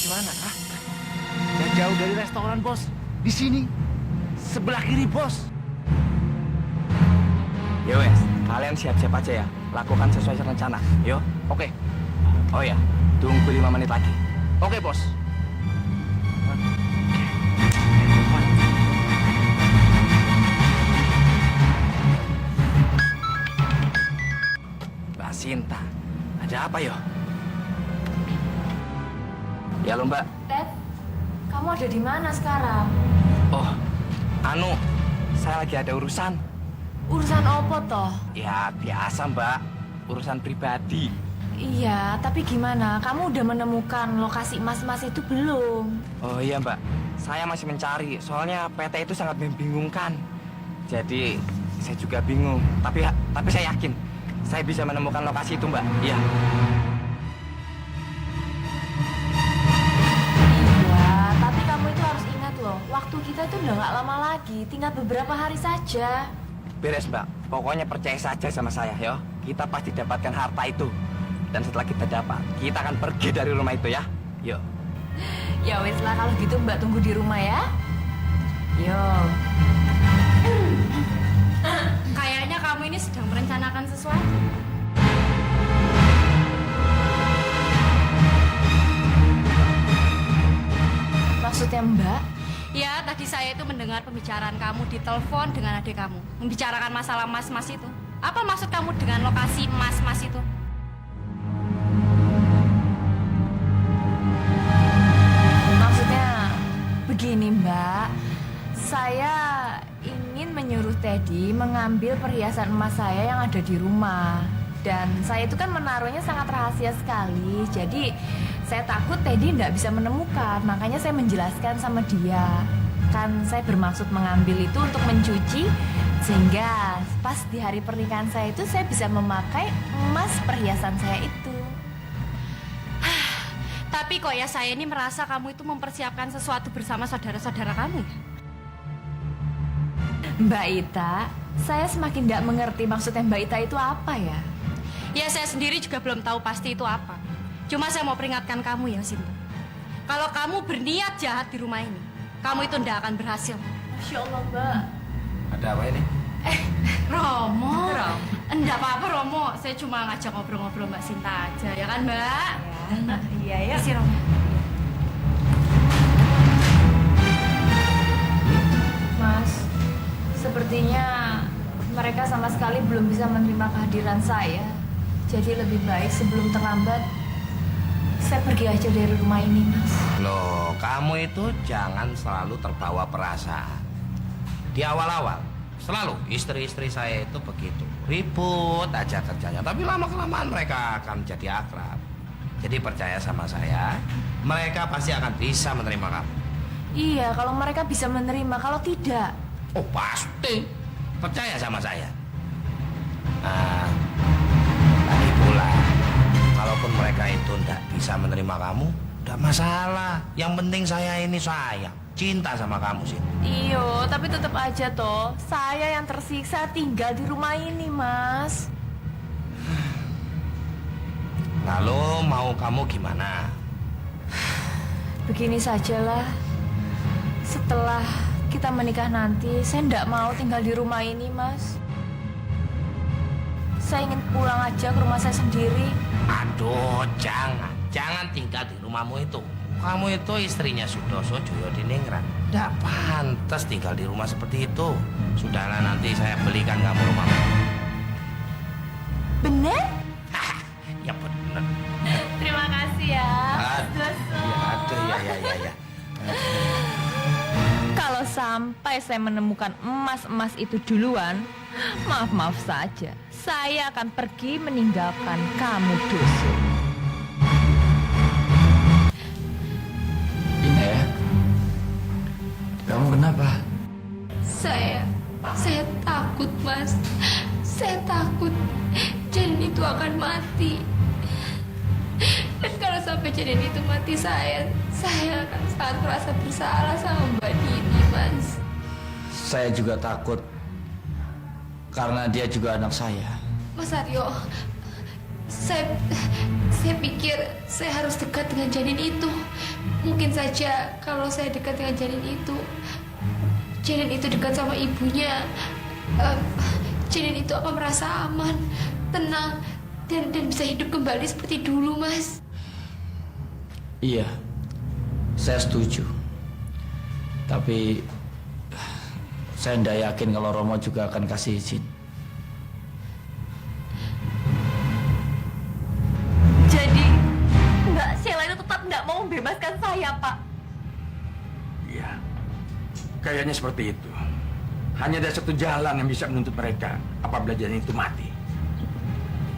di mana? Hah? Yang jauh dari restoran, bos. Di sini. Sebelah kiri, bos. Ya wes, kalian siap-siap aja ya. Lakukan sesuai rencana. Yo, Oke. oh ya, tunggu 5 menit lagi. Oke, bos. Mbak Sinta, ada apa yo? Ya lo Mbak. Ted, kamu ada di mana sekarang? Oh, saya lagi ada urusan. Urusan apa toh? Ya biasa Mbak, urusan pribadi. Iya, tapi gimana? Kamu udah menemukan lokasi emas-emas itu belum? Oh iya Mbak, saya masih mencari. Soalnya PT itu sangat membingungkan. Jadi saya juga bingung. Tapi saya yakin saya bisa menemukan lokasi itu Mbak. Iya. Iya, tapi kamu itu harus ingat loh, waktu kita itu udah nggak lama lagi, tinggal beberapa hari saja. Beres Mbak, pokoknya percaya saja sama saya yo. Kita pasti dapatkan harta itu. Dan setelah kita dapat, kita akan pergi dari rumah itu ya. Yuk. Ya wes lah, kalau gitu Mbak tunggu di rumah ya. Yo. Kayaknya kamu ini sedang merencanakan sesuatu. Maksudnya Mbak? Ya, tadi saya itu mendengar pembicaraan kamu di telepon dengan adik kamu. Membicarakan masalah emas-emas itu. Apa maksud kamu dengan lokasi emas-emas itu? Maksudnya begini Mbak, saya ingin menyuruh Teddy mengambil perhiasan emas saya yang ada di rumah. Dan saya itu kan menaruhnya sangat rahasia sekali. Jadi saya takut Teddy tidak bisa menemukan. Makanya saya menjelaskan sama dia. Kan saya bermaksud mengambil itu untuk mencuci, sehingga pas di hari pernikahan saya itu saya bisa memakai emas perhiasan saya itu. Tapi kok ya saya ini merasa kamu itu mempersiapkan sesuatu bersama saudara-saudara kamu ya? Mbak Ita, saya semakin tidak mengerti maksudnya Mbak Ita itu apa ya? Ya saya sendiri juga belum tahu pasti itu apa. Cuma saya mau peringatkan kamu ya Sinta. Kalau kamu berniat jahat di rumah ini, kamu itu tidak akan berhasil. Masya Allah Mbak. Ada apa ini? Romo. Enggak apa-apa Romo, saya cuma ngajak ngobrol-ngobrol Mbak Sinta aja, ya kan Mbak? Iya ya. Si Romo. Mas, sepertinya mereka sama sekali belum bisa menerima kehadiran saya. Jadi lebih baik sebelum terlambat, saya pergi aja dari rumah ini, Mas. Loh, kamu itu jangan selalu terbawa perasaan. Di awal-awal, selalu istri-istri saya itu begitu. Ribut aja kerjanya, tapi lama-kelamaan mereka akan jadi akrab. Jadi percaya sama saya, mereka pasti akan bisa menerima kamu. Iya, kalau mereka bisa menerima, kalau tidak. Oh pasti, percaya sama saya. Nah, lagi pula, kalaupun mereka itu tidak bisa menerima kamu, tidak masalah. Yang penting saya ini sayang, cinta sama kamu sih. Iyo, tapi tetap aja toh, saya yang tersiksa tinggal di rumah ini, Mas. Lalu mau kamu gimana? Begini sajalah. Setelah kita menikah nanti, saya tidak mau tinggal di rumah ini, Mas. Saya ingin pulang aja ke rumah saya sendiri. Aduh, jangan tinggal di rumahmu itu. Kamu itu istrinya Sudoso Joyodiningrat. Tidak pantas tinggal di rumah seperti itu. Sudahlah, nanti saya belikan kamu rumah. Bener? Ya benar. Terima kasih ya. Ya. Kalau sampai saya menemukan emas-emas itu duluan, maaf saja, saya akan pergi meninggalkan kamu, Doso. Ina ya? Kamu kenapa? Saya takut Mas. Saya takut janin itu akan mati. Dan kalau sampai janin itu mati, saya akan sangat merasa bersalah sama Mbak Dini, Mas. Saya juga takut karena dia juga anak saya. Mas Aryo, saya pikir saya harus dekat dengan janin itu. Mungkin saja kalau saya dekat dengan Janin itu dekat sama ibunya, Janin itu akan merasa aman, tenang, dan bisa hidup kembali seperti dulu, Mas. Iya, saya setuju. Tapi saya tidak yakin kalau Romo juga akan kasih izin. Jadi Mbak Sheila itu tetap nggak mau membebaskan saya, Pak. Iya, kayaknya seperti itu. Hanya ada satu jalan yang bisa menuntut mereka apabila janin itu mati.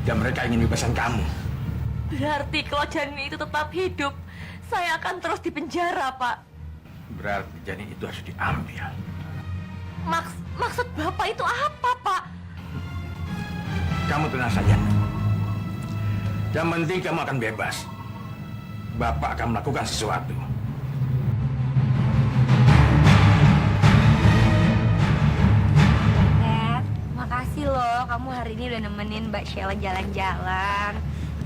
Dan mereka ingin bebaskan kamu. Berarti kalau janin itu tetap hidup, saya akan terus dipenjara, Pak. Berarti janin itu harus diambil. Maksud Bapak itu apa, Pak? Kamu tenang saja. Yang penting kamu akan bebas. Bapak akan melakukan sesuatu. Makasih loh, kamu hari ini udah nemenin Mbak Sheila jalan-jalan.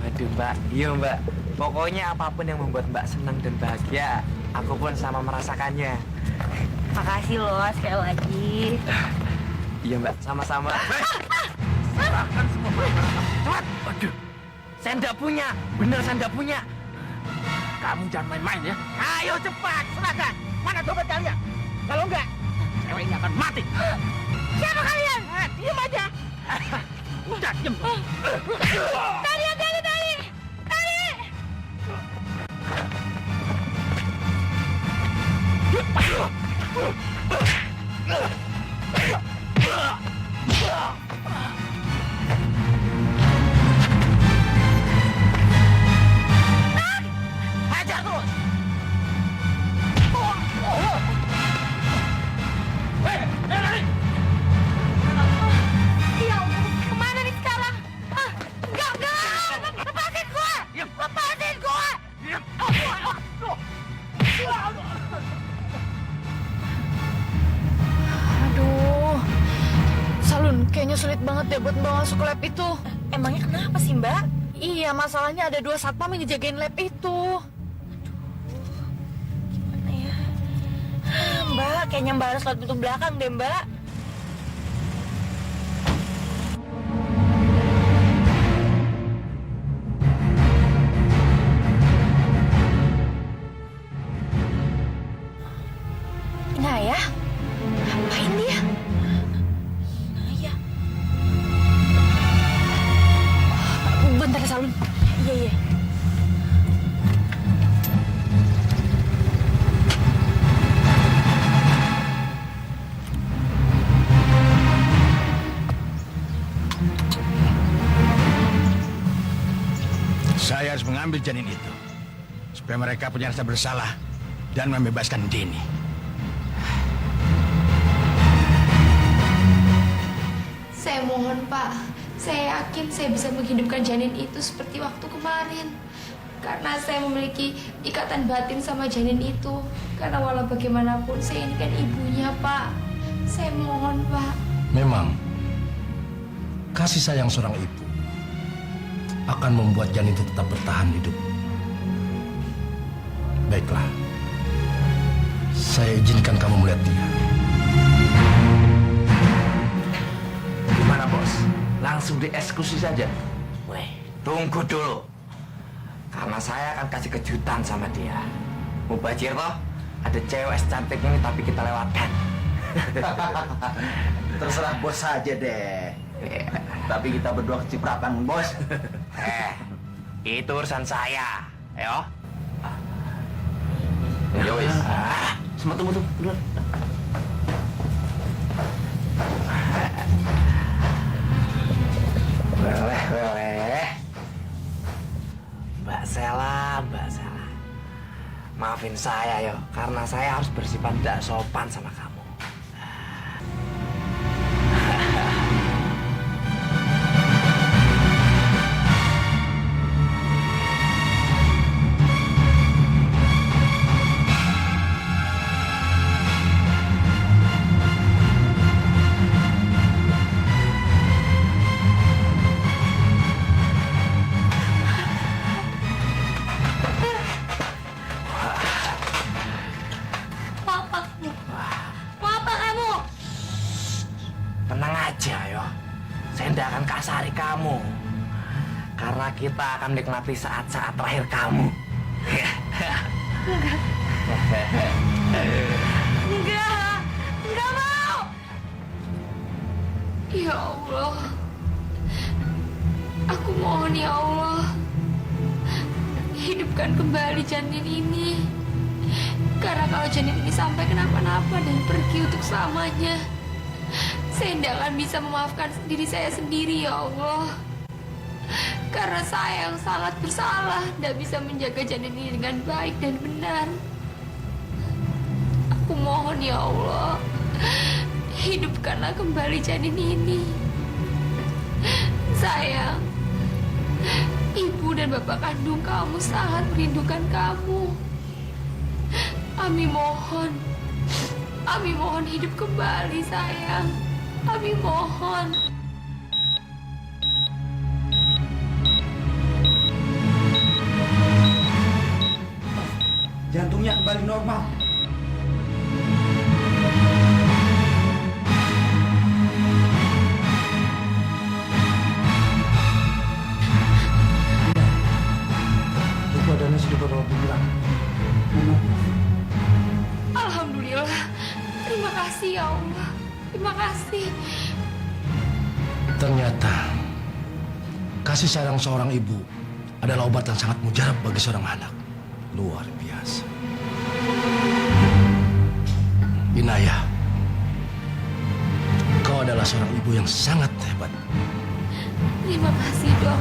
Waduh Mbak, iya Mbak. Pokoknya apapun yang membuat Mbak senang dan bahagia, aku pun sama merasakannya. Makasih loh sekali lagi. Iya Mbak, sama-sama. Serahkan semua barang. Cepat! Waduh, saya enggak punya. Bener saya enggak punya. Kamu jangan main-main ya. Ayo cepat, serahkan. Mana dompet kalian? Kalau enggak, cewek ini akan mati. Siapa kalian? Diam aja. Udah, diam. Tali! Hajar terus. Lari. Ya Allah, kemana nih sekarang? Enggak! Lepasin gua! Lepasin gua! Aduh, Salun, kayaknya sulit banget ya buat bawa masuk lab itu. Emangnya kenapa sih, Mbak? Iya, masalahnya ada 2 satpam yang ngejagain lab itu. Gimana ya? Mbak, kayaknya Mbak harus lewat pintu belakang deh, Mbak. Nah ya, ngapain dia? Nah ya, Bentar ya, Salun. iya. Saya harus mengambil janin itu supaya mereka punya rasa bersalah dan membebaskan Dini. Saya mohon, Pak. Saya yakin saya bisa menghidupkan janin itu seperti waktu kemarin. Karena saya memiliki ikatan batin sama janin itu. Karena walau bagaimanapun saya ini kan ibunya, Pak. Saya mohon, Pak. Memang kasih sayang seorang ibu akan membuat janin itu tetap bertahan hidup. Baiklah, saya izinkan kamu melihat dia. Gimana bos? Langsung dieksekusi saja? Weh, tunggu dulu. Karena saya akan kasih kejutan sama dia. Mubajir toh, ada cewek secantik ini tapi kita lewatkan. Terserah bos saja deh. Tapi kita berdua keciprakan, bos. Itu urusan saya. Ayo. Ya wis. Semua tunggu. Boleh. Mbak Sheila. Maafin saya yo, karena saya harus bersifat tidak sopan sama kamu. tidak akan kasari kamu. Karena kita akan menikmati saat-saat terakhir kamu. Enggak mau. Ya Allah, aku mohon ya Allah, hidupkan kembali janin ini. Karena kalau janin ini sampai kenapa-napa dan pergi untuk selamanya, saya tidak akan bisa memaafkan diri saya sendiri ya Allah. Karena saya yang sangat bersalah, tidak bisa menjaga janin ini dengan baik dan benar. Aku mohon ya Allah, hidupkanlah kembali janin ini. Sayang, ibu dan bapak kandung kamu sangat merindukan kamu. Ami mohon hidup kembali sayang. Ami mohon. Jantungnya kembali normal. Itu adanya sudah beberapa bulan. Alhamdulillah. Terima kasih ya Allah. Terima kasih. Ternyata kasih sayang seorang ibu adalah obat yang sangat mujarab bagi seorang anak. Luar biasa. Inayah, kau adalah seorang ibu yang sangat hebat. Terima kasih, Dok.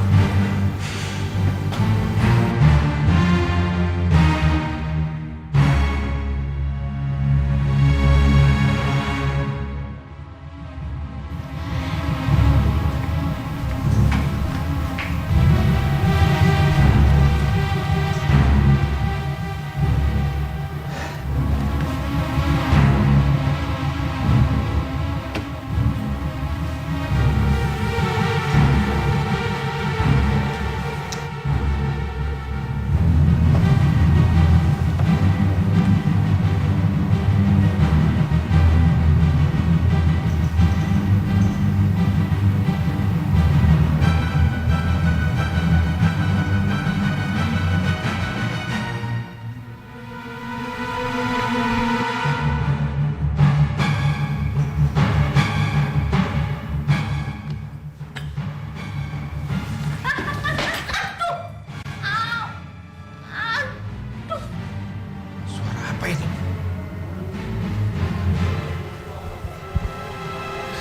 Apa itu?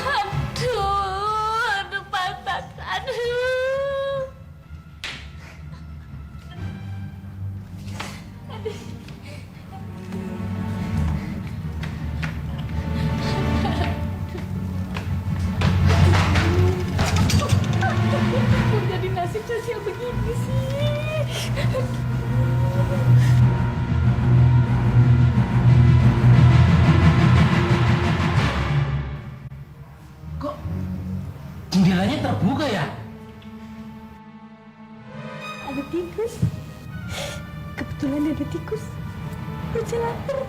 Aduh pantat, aduh. Kok jadi nasib sosial begini sih? Kok jendelanya terbuka ya? Ada tikus. Kebetulan ada tikus. Baca lapar.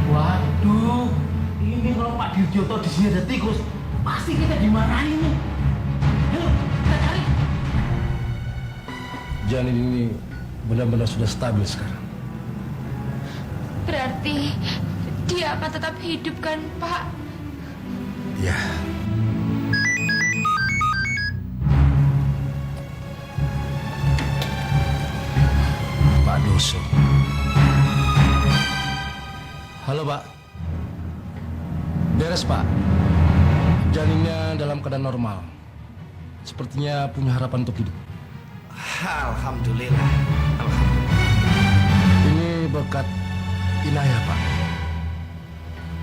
Waduh, ini kalau Pak Dirjoto di sini ada tikus, pasti kita dimarahin nih. Ayo, kita cari. Janin ini benar-benar sudah stabil sekarang. Berarti dia akan tetap hidup kan, Pak? Ya. Pak Doso. Halo, Pak. Beres, Pak. Janinnya dalam keadaan normal. Sepertinya punya harapan untuk hidup. Alhamdulillah. Alhamdulillah. Ini berkat Inayah, Pak.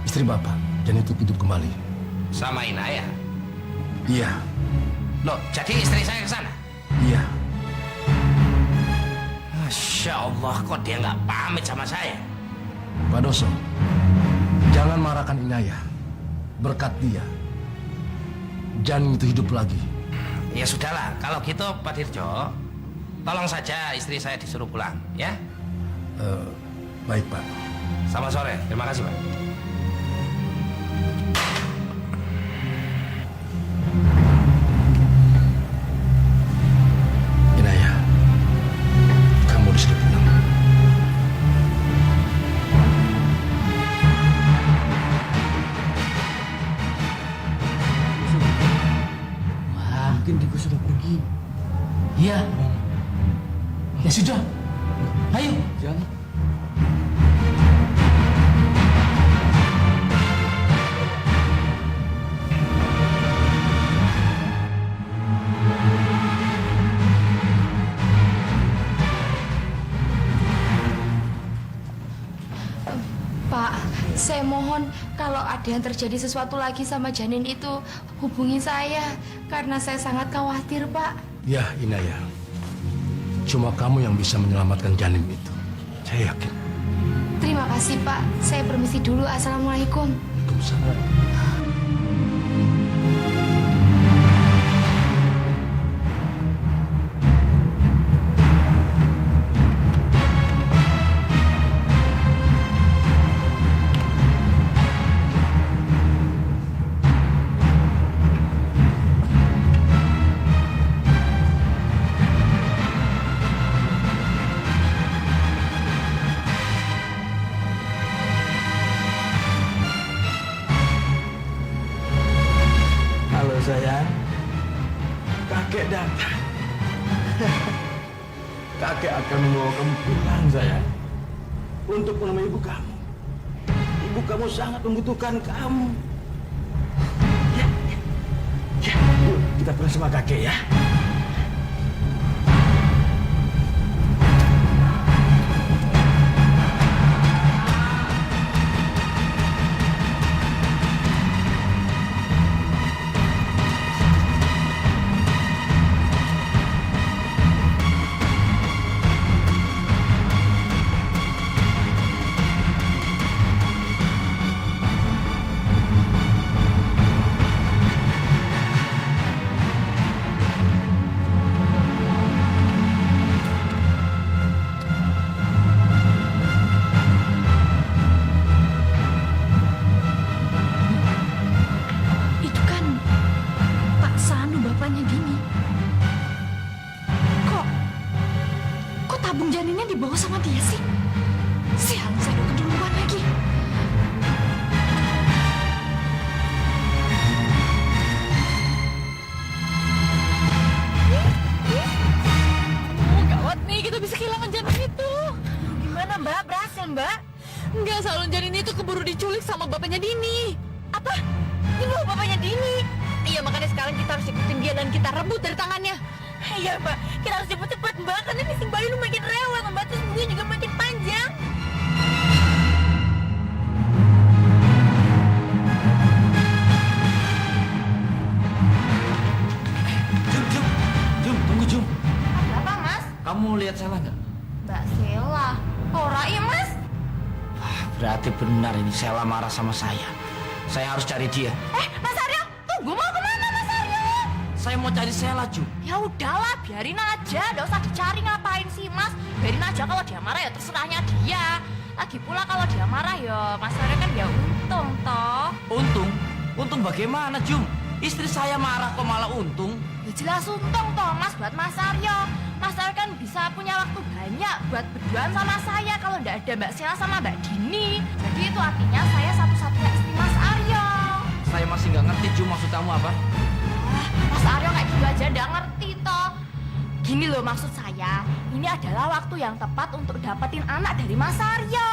Istri Bapak, janin itu hidup kembali. Sama Inayah. Iya, Loh, jadi istri saya ke sana? iya. Masya Allah, kok dia nggak pamit sama saya? Pak Doso, jangan marahkan Inaya. Berkat dia, janin itu hidup lagi. Ya sudahlah, kalau gitu Pak Dirjo, tolong saja istri saya disuruh pulang, ya? Baik, Pak. Selamat sore, terima kasih Pak. Inaya, kamu disuruh pulang. Mungkin Diko sudah pergi. Iya. Ya sudah. Ayo. Jangan. Pak, saya mohon kalau ada yang terjadi sesuatu lagi sama janin itu, hubungi saya karena saya sangat khawatir, Pak. Ya, Inaya. Cuma kamu yang bisa menyelamatkan janin itu. Saya yakin. Terima kasih, Pak. Saya permisi dulu. Assalamualaikum. Waalaikumsalam. Halo sayang, kakek datang. Kakek akan membawa kamu pulang sayang, untuk menemui ibu kamu. Ibu kamu sangat membutuhkan kamu. Ya, ya, ya. Yuk, kita pulang sama kakek ya. Itu kan Pak Sanu, bapaknya Dini. Kok tabung janinnya dibawa sama dia sih? Sialan, saya udah keduluan lagi. Gawat nih, kita bisa kehilangan janin itu. Gimana Mbak? Berhasil Mbak? Enggak, salon janin itu keburu diculik sama bapaknya Dini. Apa? Ini loh bapaknya Dini. Iya, makanya sekarang kita harus ikutin dia dan kita rebut dari tangannya. Iya Mbak, kita harus cepet-cepet Mbak, karena ini si bayi lu makin rewel Mbak, terus bulunya juga makin panjang. Jum, tunggu Jum. Apa Mas? Kamu lihat Sela nggak? Mbak Sela. Ora iya Mas. Berarti benar ini Sela marah sama saya. Saya harus cari dia. Mas Aryo, tunggu, mau kemana Mas Aryo? Saya mau cari Sela, Jum. Ya udahlah, biarin aja, nggak usah dicari, ngapain sih Mas? Biarin aja, kalau dia marah ya terserahnya dia. Lagi pula kalau dia marah ya Mas Aryo kan ya untung toh. Untung? Untung bagaimana, Jum? Istri saya marah kok malah untung. Ya jelas untung toh Mas buat Mas Aryo. Mas Aryo kan bisa punya waktu banyak buat berduaan sama saya kalau nggak ada Mbak Sela sama Mbak Dini. Jadi itu artinya saya satu-satunya istri Mas Aryo. Saya masih nggak ngerti, Jum, maksud kamu apa? Mas Aryo kayak gitu aja nggak ngerti toh. Gini loh maksud saya, ini adalah waktu yang tepat untuk dapetin anak dari Mas Aryo.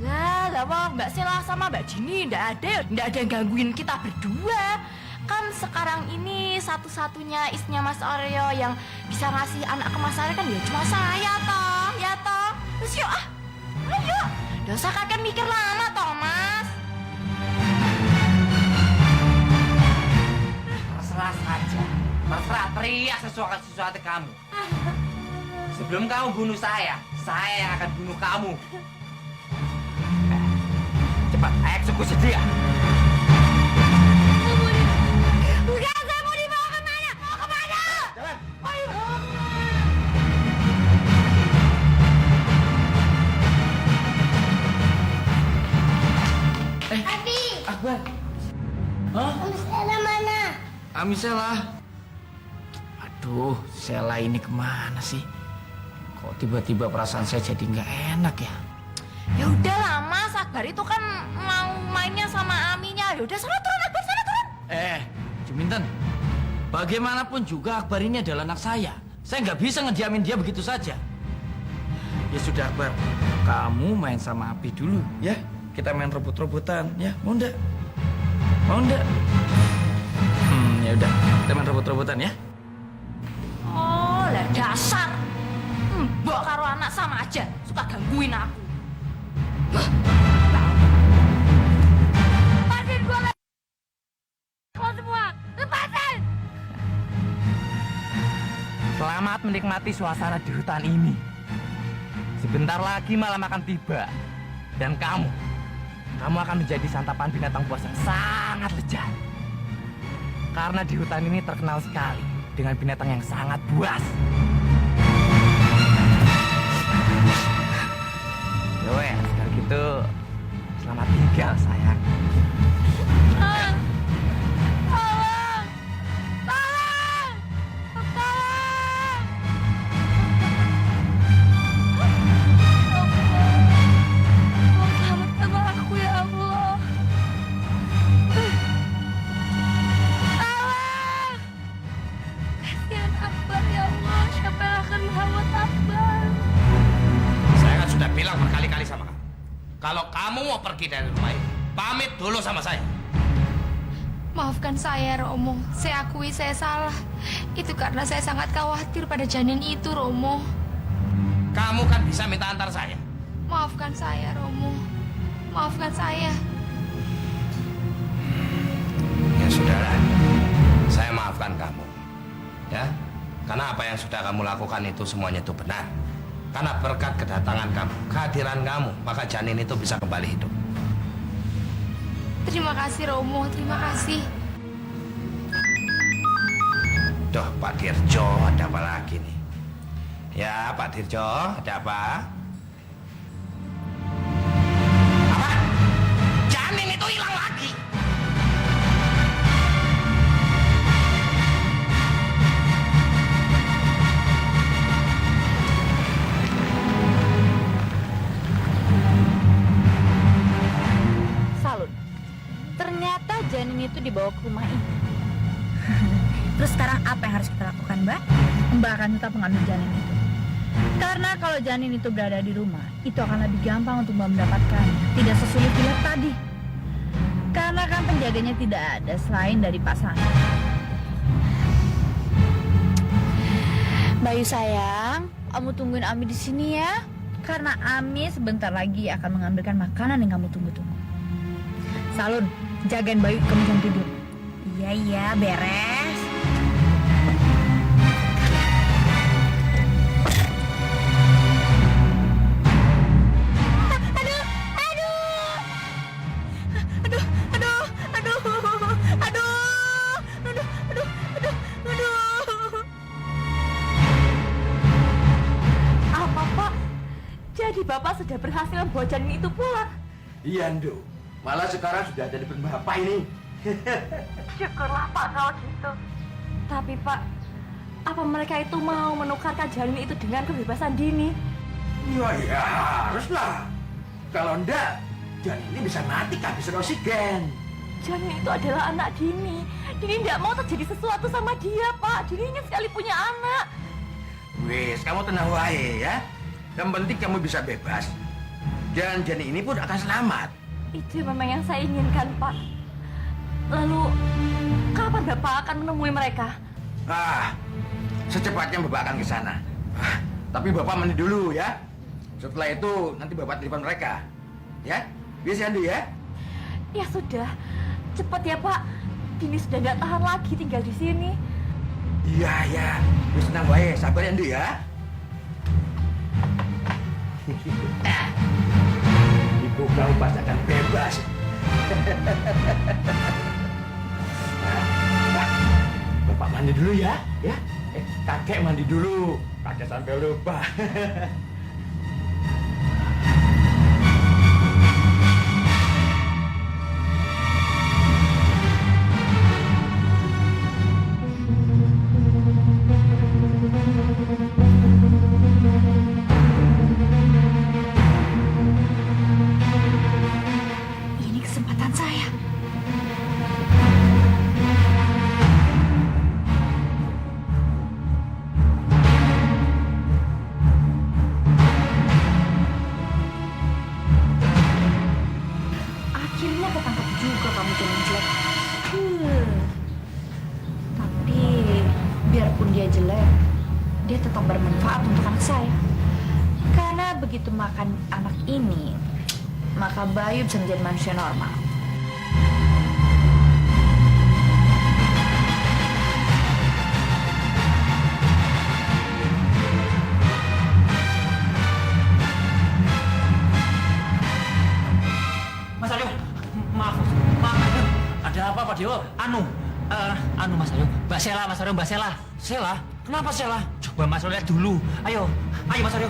Lah Mbak Sela sama Mbak Dini nggak ada yang gangguin kita berdua. Kan sekarang ini satu-satunya istrinya Mas Aryo yang bisa ngasih anak ke Mas Aryo kan ya cuma saya toh, ya toh. Terus yuk ayo, nggak usah kakek mikir lama toh Mas. Terserah saja. Terserah teriak sesuatu kamu. Sebelum kamu bunuh saya yang akan bunuh kamu. Cepat, eksekusi dia. Bukan, saya mau dibawa kemana? Mau kemana? Jalan. Abi, Akbar. Hah? Stella mana? Ami Sela. Aduh, Sela ini kemana sih? Kok tiba-tiba perasaan saya jadi nggak enak ya? Ya udahlah Mas, Akbar itu kan mau mainnya sama Aminya. Ya udah sana turun Akbar, sana turun. Juminten, bagaimanapun juga Akbar ini adalah anak saya. Saya nggak bisa ngediamin dia begitu saja. Ya sudah Akbar, kamu main sama Abi dulu ya. Kita main rebut-rebutan ya, mau ndak? Mau ndak? Ya udah, kita main rebut-rebutan ya. Oh, lah dasar. Mbok karo anak sama aja, suka gangguin aku. Lepasin gua lagi. Kau semua, lepasin! Selamat menikmati suasana di hutan ini. Sebentar lagi malam akan tiba. Dan kamu akan menjadi santapan binatang buas yang sangat lezat. Karena di hutan ini terkenal sekali dengan binatang yang sangat buas. Yowes, kalau gitu selamat tinggal sayang. Tolong! Tolong! Tolong! Tolong! Tolong selamatkan aku ya Allah. Tolong! Kasihan Akbar ya Allah. Siapa yang akan merawat Akbar? Saya kan sudah bilang berkali-kali sama kamu. Kalau kamu mau pergi dari rumah ini, pamit dulu sama saya. Maafkan saya, Romo. Saya akui saya salah. Itu karena saya sangat khawatir pada janin itu, Romo. Kamu kan bisa minta antar saya. Maafkan saya, Romo. Maafkan saya. Ya sudahlah, saya maafkan kamu. Ya, karena apa yang sudah kamu lakukan itu semuanya itu benar. Karena berkat kedatangan kamu, kehadiran kamu, maka janin itu bisa kembali hidup. Terima kasih, Romo. Terima kasih. Duh, Pak Dirjo, ada apa lagi nih? Ya, Pak Dirjo, ada apa? Apa? Janin itu hilang lagi. Salut. Ternyata janin itu dibawa ke rumah ini. Terus sekarang apa yang harus kita lakukan, Mbak? Mbak akan tetap mengambil janin itu. Karena kalau janin itu berada di rumah, itu akan lebih gampang untuk Mbak mendapatkannya. Tidak sesulit dilihat tadi. Karena kan penjaganya tidak ada selain dari pasangan. Bayu sayang, kamu tungguin Ami di sini ya. Karena Ami sebentar lagi akan mengambilkan makanan yang kamu tunggu-tunggu. Salun, jagain Bayu, kamu jangan tidur. Iya, beres. Apa, Pak? Jadi Bapak sudah berhasil membawa janin itu pulang? Iya, Ndo. Malah sekarang sudah ada di depan Bapak ini. Syukurlah Pak kalau gitu. Tapi Pak, apa mereka itu mau menukarkan janin itu dengan kebebasan Dini? Ya haruslah. Kalau enggak, janin ini bisa mati kehabisan oksigen. Janin itu adalah anak Dini. Dini tidak mau terjadi sesuatu sama dia, Pak. Dini ingin sekali punya anak. Wis, kamu tenang wae ya. Yang penting kamu bisa bebas. Dan janin ini pun akan selamat. Itu memang yang saya inginkan, Pak. Lalu, kapan Bapak akan menemui mereka? Secepatnya Bapak akan ke sana. Tapi Bapak mandi dulu ya. Setelah itu nanti Bapak telepon mereka. Ya? Bisa Andi ya? Ya sudah, cepat ya Pak. Dini sudah tidak tahan lagi tinggal di sini. Iya. Wis tenang wae, sabar ya Andi ya. Ibu kamu pasti akan bebas. Nah, Bapak mandi dulu ya, ya. Kakek mandi dulu, kakek sampai lupa. Ini kesempatan saya. Akhirnya ketangkap juga kamu jalan jelek. Tapi biarpun dia jelek, dia tetap bermanfaat untuk anak saya. Karena begitu makan anak ini, maka Bayu bisa menjadi manusia normal. Mas Aryo, maaf. Ada apa Pak Dewo? Anu Mas Aryo, Mbak Sela, Mas Aryo, Mbak Sela. Sela? Kenapa Sela? Coba Mas Aryo lihat dulu. Ayo Mas Aryo.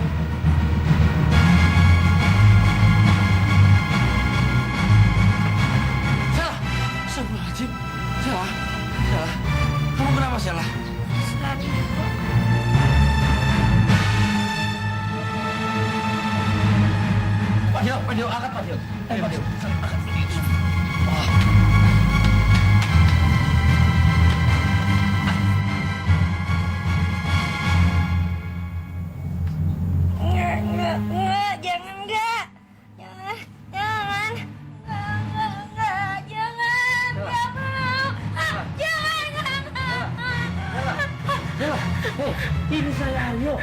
Sela, astagfirullahaladzim. Sela, kamu kenapa Sela? Pak Dewo, angkat Pak Dewo. Ayo Pak Dewo, angkat. Enggak, jangan enggak. Jangan. Jangan. Ini saya Aryo.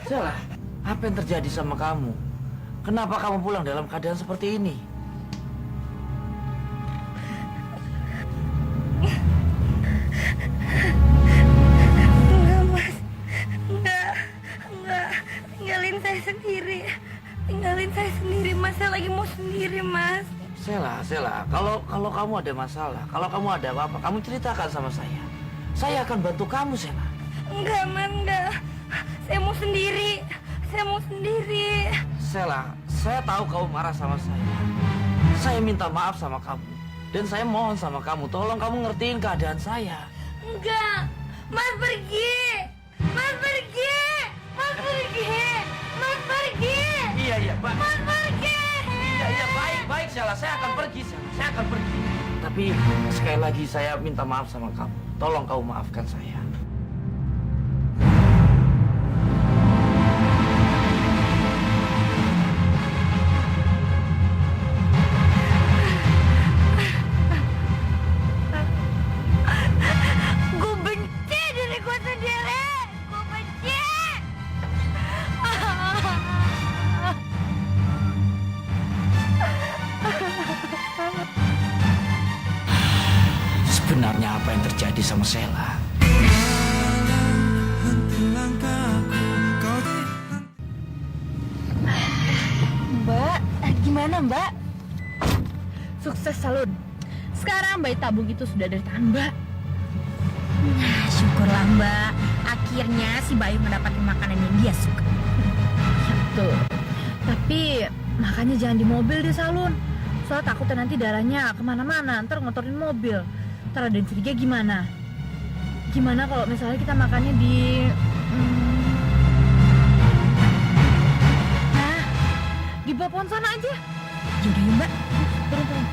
Sela, apa yang terjadi sama kamu? Kenapa kamu pulang dalam keadaan seperti ini? Enggak, Mas. Enggak. Tinggalin saya sendiri. Mas. Saya lagi mau sendiri, Mas. Sela, kalau kamu ada masalah, kalau kamu ada apa-apa, kamu ceritakan sama saya. Saya akan bantu kamu, Sela. Enggak, Mas, enggak. Saya mau sendiri. Sela, saya tahu kamu marah sama saya. Saya minta maaf sama kamu. Dan saya mohon sama kamu, tolong kamu ngertiin keadaan saya. Enggak. Mas pergi. Iya, Pak. Mas pergi. Iya, baik, Sela. Saya akan pergi, Sela. Saya akan pergi. Tapi sekali lagi saya minta maaf sama kamu. Tolong kamu maafkan saya. Gue benci diri gue sendiri. Gue benci. Sebenarnya apa yang terjadi sama Sela? Mbak, gimana Mbak? Sukses salon. Sekarang bayi tabung itu sudah dari tangan Mbak. Nah, syukurlah Mbak. Akhirnya si Bayu mendapatkan makanan yang dia suka. Tuh. Tapi makanya jangan di mobil di salon. Soalnya takutnya nanti darahnya kemana-mana, ntar ngotorin mobil. Ntar ada yang curiga gimana? Gimana kalau misalnya kita makannya di... Nah, di bawah pohon sana aja. Yaudah ya Mbak. Turun.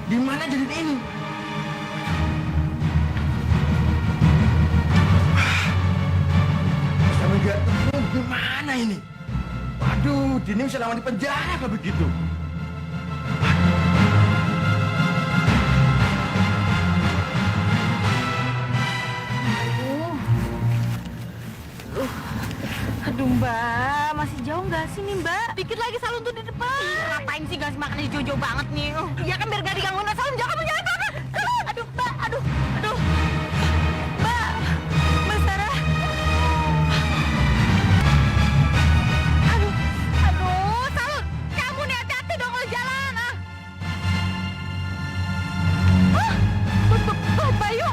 Di mana jadi ini? Sampai gak ketemu, gimana ini? Waduh, Dini bisa lama di penjara kalau begitu. Aduh Mbak, masih jauh nggak sih nih Mbak? Dikit lagi salon tuh di depan. Ngapain sih ngasih makan jauh-jauh banget nih. Iya kan biar gak digangguin Salam. Jangan kamu jangan apa. Aduh, Mbak. Aduh. Mbak. Mbak Sarah. Aduh. Salam. Kamu nih hati-hati dong kalau jalan. Bayu.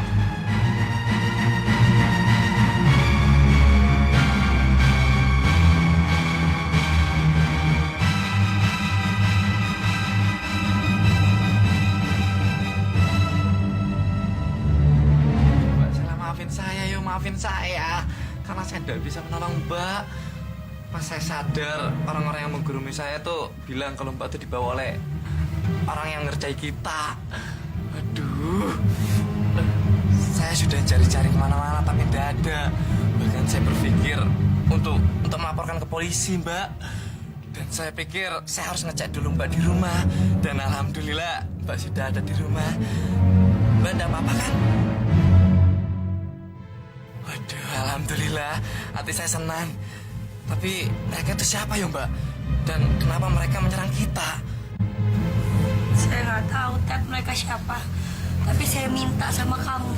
Maafin saya karena saya tidak bisa menolong Mbak. Pas saya sadar orang-orang yang menggurumi saya tuh bilang kalau Mbak itu dibawa oleh orang yang ngerjai kita. Aduh, saya sudah cari-cari kemana-mana tapi tidak ada. Bahkan saya berpikir untuk melaporkan ke polisi, Mbak. Dan saya pikir saya harus ngecek dulu Mbak di rumah. Dan alhamdulillah Mbak sudah ada di rumah. Mbak tidak apa-apa kan? Waduh, alhamdulillah, hati saya senang. Tapi mereka itu siapa ya, Mbak? Dan kenapa mereka menyerang kita? Saya nggak tahu, Ted, mereka siapa. Tapi saya minta sama kamu,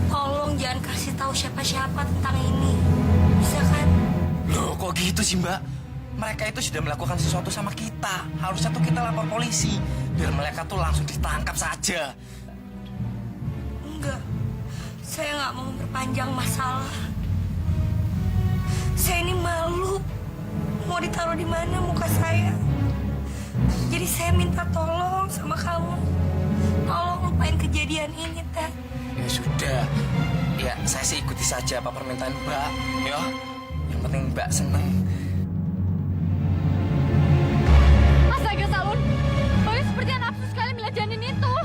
tolong jangan kasih tahu siapa-siapa tentang ini. Bisa kan? Loh, kok gitu sih, Mbak? Mereka itu sudah melakukan sesuatu sama kita. Harusnya tuh kita lapor polisi, biar mereka tuh langsung ditangkap saja. Enggak. Saya nggak mau memperpanjang masalah. Saya ini malu. Mau ditaruh di mana muka saya? Jadi saya minta tolong sama kamu. Tolong lupain kejadian ini, Teh. Ya sudah. Ya, saya sih ikuti saja apa permintaan Mbak. Ya, yang penting Mbak seneng. Astaga, Salun. Bayu seperti nafsu sekali melihat janin itu.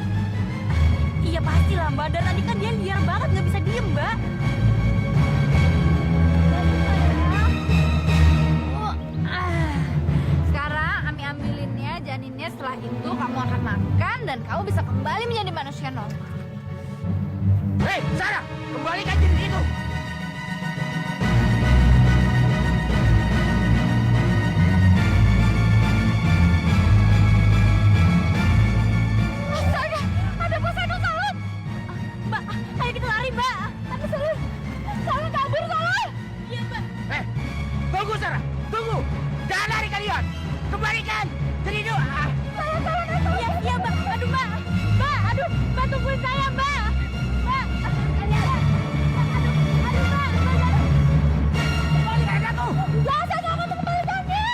Iya pastilah Mbak, dan tadi kan dia liar banget, nggak bisa diem Mbak. Sekarang Ami ambilinnya janinnya, setelah itu kamu akan makan dan kamu bisa kembali menjadi manusia normal. Hei, Sarah, kembalikan janin itu. Astaga, ada Poseno, Salun. Mbak, ayo kita lari, Mbak. Ada Salun. Salun kabur, Salun. Iya, Mbak. Tunggu Sarah, tunggu. Jangan lari kalian. Kembalikan janin itu. Salun. Iya, Mbak. Aduh, Mbak. Mbak, tungguin saya, Mbak. Mbak, Mbak. Kembalikan aku. Jangan saya kamu untuk kembalikannya.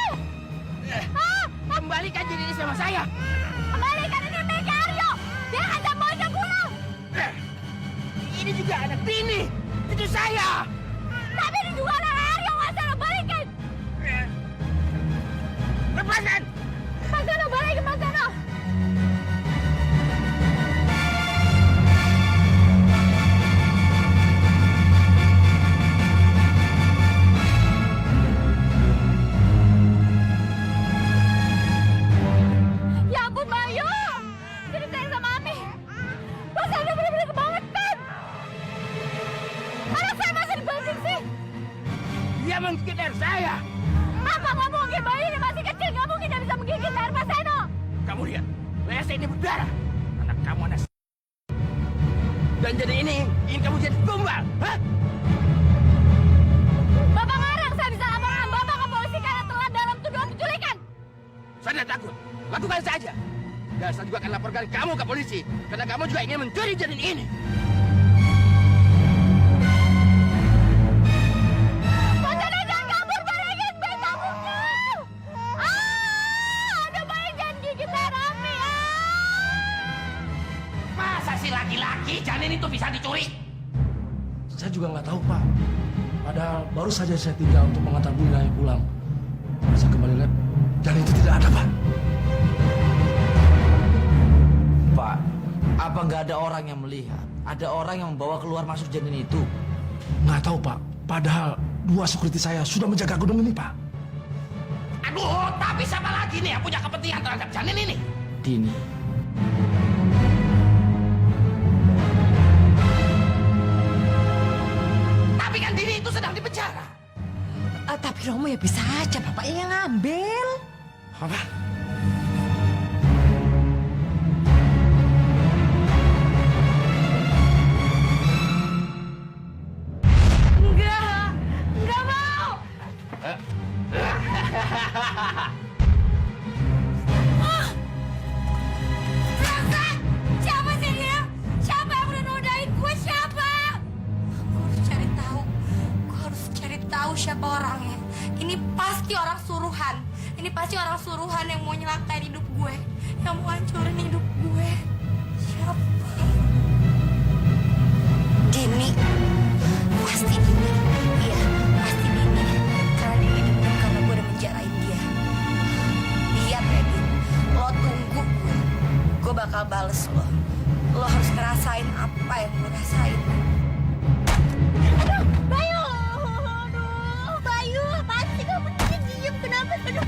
Kembalikan janin ini sama saya. Kembalikan ini milik Aryo. Dia akan saya bocah pulang. Ini juga anak Tini. Itu saya. Tapi ini juga anak Aryo, nggak salah balikin. Lepaskan. Mas Seno, balikin Mas Seno. Ya ampun, Bayu. Jadi sayang sama Ami. Mas Seno benar-benar kebangetan. Anak saya masih dibanting sih. Dia menggigit saya. Apa nggak mungkin, Bayu ini masih kecil, nggak mungkin dia bisa menggigit leher Mas Seno. Kamu lihat, leher saya ini berdarah. Anak kamu anak dan jadi ini ingin kamu jadi tumbal. Hah? Bapak ngarang, saya bisa laporkan Bapak ke polisi karena telah dalam tuduhan penculikan. Saya tidak takut. Lakukan saja. Dan saya juga akan laporkan kamu ke polisi karena kamu juga ingin mencuri janin ini. Mas Seno, jangan kabur, balikin bayi kamu. Ada bayi, jangan gigit leher Ami. Masa si laki-laki janin itu bisa dicuri? Saya juga nggak tahu, Pak. Padahal baru saja saya tinggal untuk mengantar Bu Inaya pulang. Pada saya kembali lihat, janin itu tidak ada, Pak. Pak, apa nggak ada orang yang melihat? Ada orang yang membawa keluar masuk janin itu? Nggak tahu, Pak. Padahal dua security saya sudah menjaga gedung ini, Pak. Aduh, tapi siapa lagi nih yang punya kepentingan terhadap janin ini? Dini. Tapi kan Dini itu sedang di penjara. Tapi Romo ya bisa aja bapaknya yang ngambil. Apa? pasti orang suruhan. Ini pasti orang suruhan yang mau nyelakain hidup gue, yang mau hancurin hidup gue. Siapa? Dini. Pasti Dini. Iya, pasti Dini. Karena dia hidup karena gue udah menjarain dia. Lihat ya, Din. Lo tunggu gue. Gue bakal bales lo. Lo harus ngerasain apa yang gue rasain. Aduh, Bayu! Aduh, Bayu, apaan sih kamu diem? Kenapa? Aduh,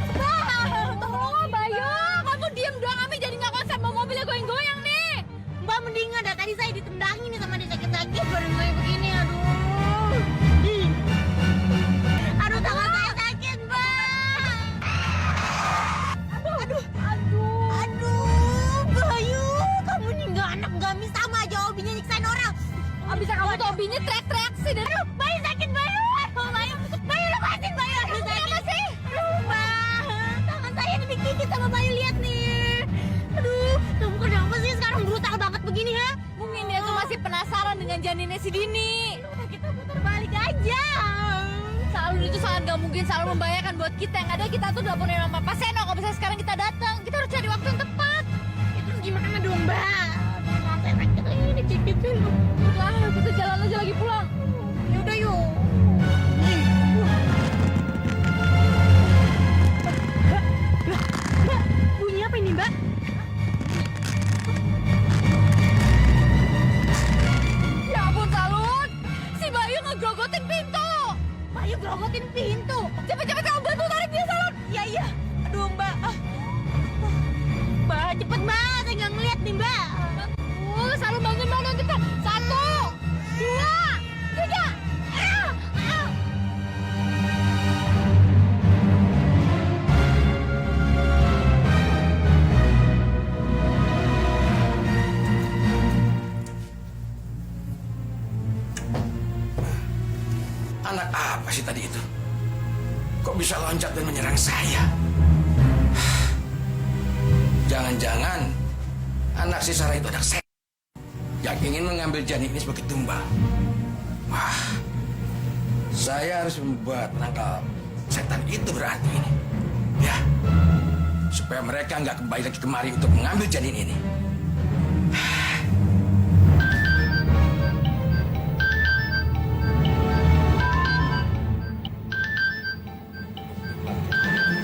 Bayu, kamu diem doang. Ami jadi nggak konsen, mau mobilnya goyang-goyang nih. Mbak mendingan dah, tadi saya ditendangin nih sama dia sakit-sakit. Badan gue begini, aduh. Aduh, tangan saya sakit, Mbak. Aduh, Bayu, kamu nih nggak anak gamis sama aja hobinya nyiksain orang. Bisa kamu tuh hobinya teriak-teriak sih. Aduh, Bayu sakit, Bayu. Bayu lepasin, Bayu. Aduh, sakit sih. Aduh, Mbak, tangan saya digigit sama Bayu, lihat nih. Aduh, kamu kenapa sih sekarang brutal banget begini, ha? Mungkin dia tuh masih penasaran dengan janinnya si Dini. Udah, kita putar balik aja. Selalu itu sangat gak mungkin selalu membahayakan buat kita. Yang ada kita tuh laporin sama Pak Seno. Kalau misalnya sekarang kita datang, kita harus cari waktu yang tepat. Itu gimana dong, Mbak? Saya sakit ini digigitin. Udah, kita jalan aja lagi pulang. Ya udah, yuk. Mbak, bunyi apa ini, Mbak? Ya ampun, Salut. Si Bayu ngegrogotin pintu. Bayu grogotin pintu. Cepet-cepet kamu bantu tarik dia, Salut. Iya. Aduh, Mbak. Mbak, cepet, Mbak. Saya nggak ngeliat nih, Mbak. Salut, bangun kita. 1, 2, 3. Anak apa sih tadi itu? Kok bisa loncat dan menyerang saya? Jangan-jangan anak si Sarah itu anak saya yang ingin mengambil janin ini sebagai tumbal. Wah, saya harus membuat penangkal setan itu berarti ini. Ya, supaya mereka nggak kembali lagi kemari untuk mengambil janin ini.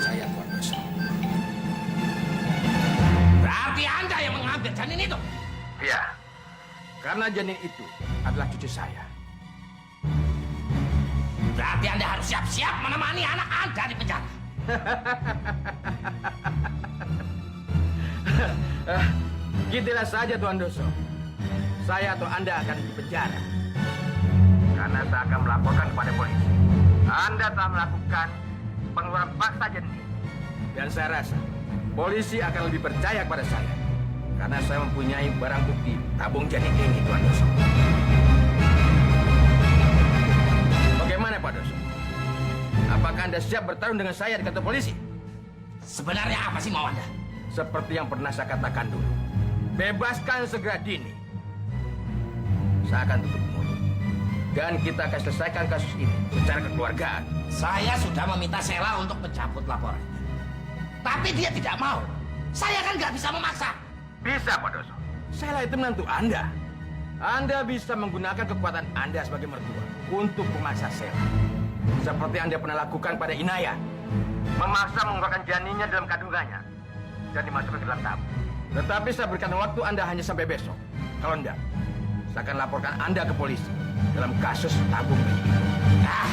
Saya Tuan Doso. Berarti Anda yang mengambil janin itu? Iya, karena janin itu adalah cucu saya. Berarti Anda harus siap-siap menemani anak Anda di penjara. Gitulah saja Tuan Doso. Saya atau Anda akan dipenjara. Karena saya akan melaporkan kepada polisi. Anda telah melakukan pengeluaran paksa janin. Dan saya rasa polisi akan lebih percaya kepada saya. Karena saya mempunyai barang bukti tabung janin ini, Tuan Doso. Bagaimana, Pak Doso? Apakah Anda siap bertarung dengan saya di kantor polisi? Sebenarnya apa sih mau Anda? Seperti yang pernah saya katakan dulu. Bebaskan segera Dini. Saya akan tutup mulut. Dan kita akan selesaikan kasus ini secara kekeluargaan. Saya sudah meminta Sheila untuk mencabut laporan. Tapi dia tidak mau. Saya kan nggak bisa memaksa. Bisa, Pak Doso. Sheila itu menantu Anda. Anda bisa menggunakan kekuatan Anda sebagai mertua untuk memaksa Sheila. Seperti Anda pernah lakukan pada Inaya. Memaksa mengeluarkan janinnya dalam kandungannya. Dan dimasukkan ke dalam tabung. Tetapi saya berikan waktu Anda hanya sampai besok. Kalau enggak, saya akan laporkan Anda ke polisi dalam kasus tabung bayi itu. Nah,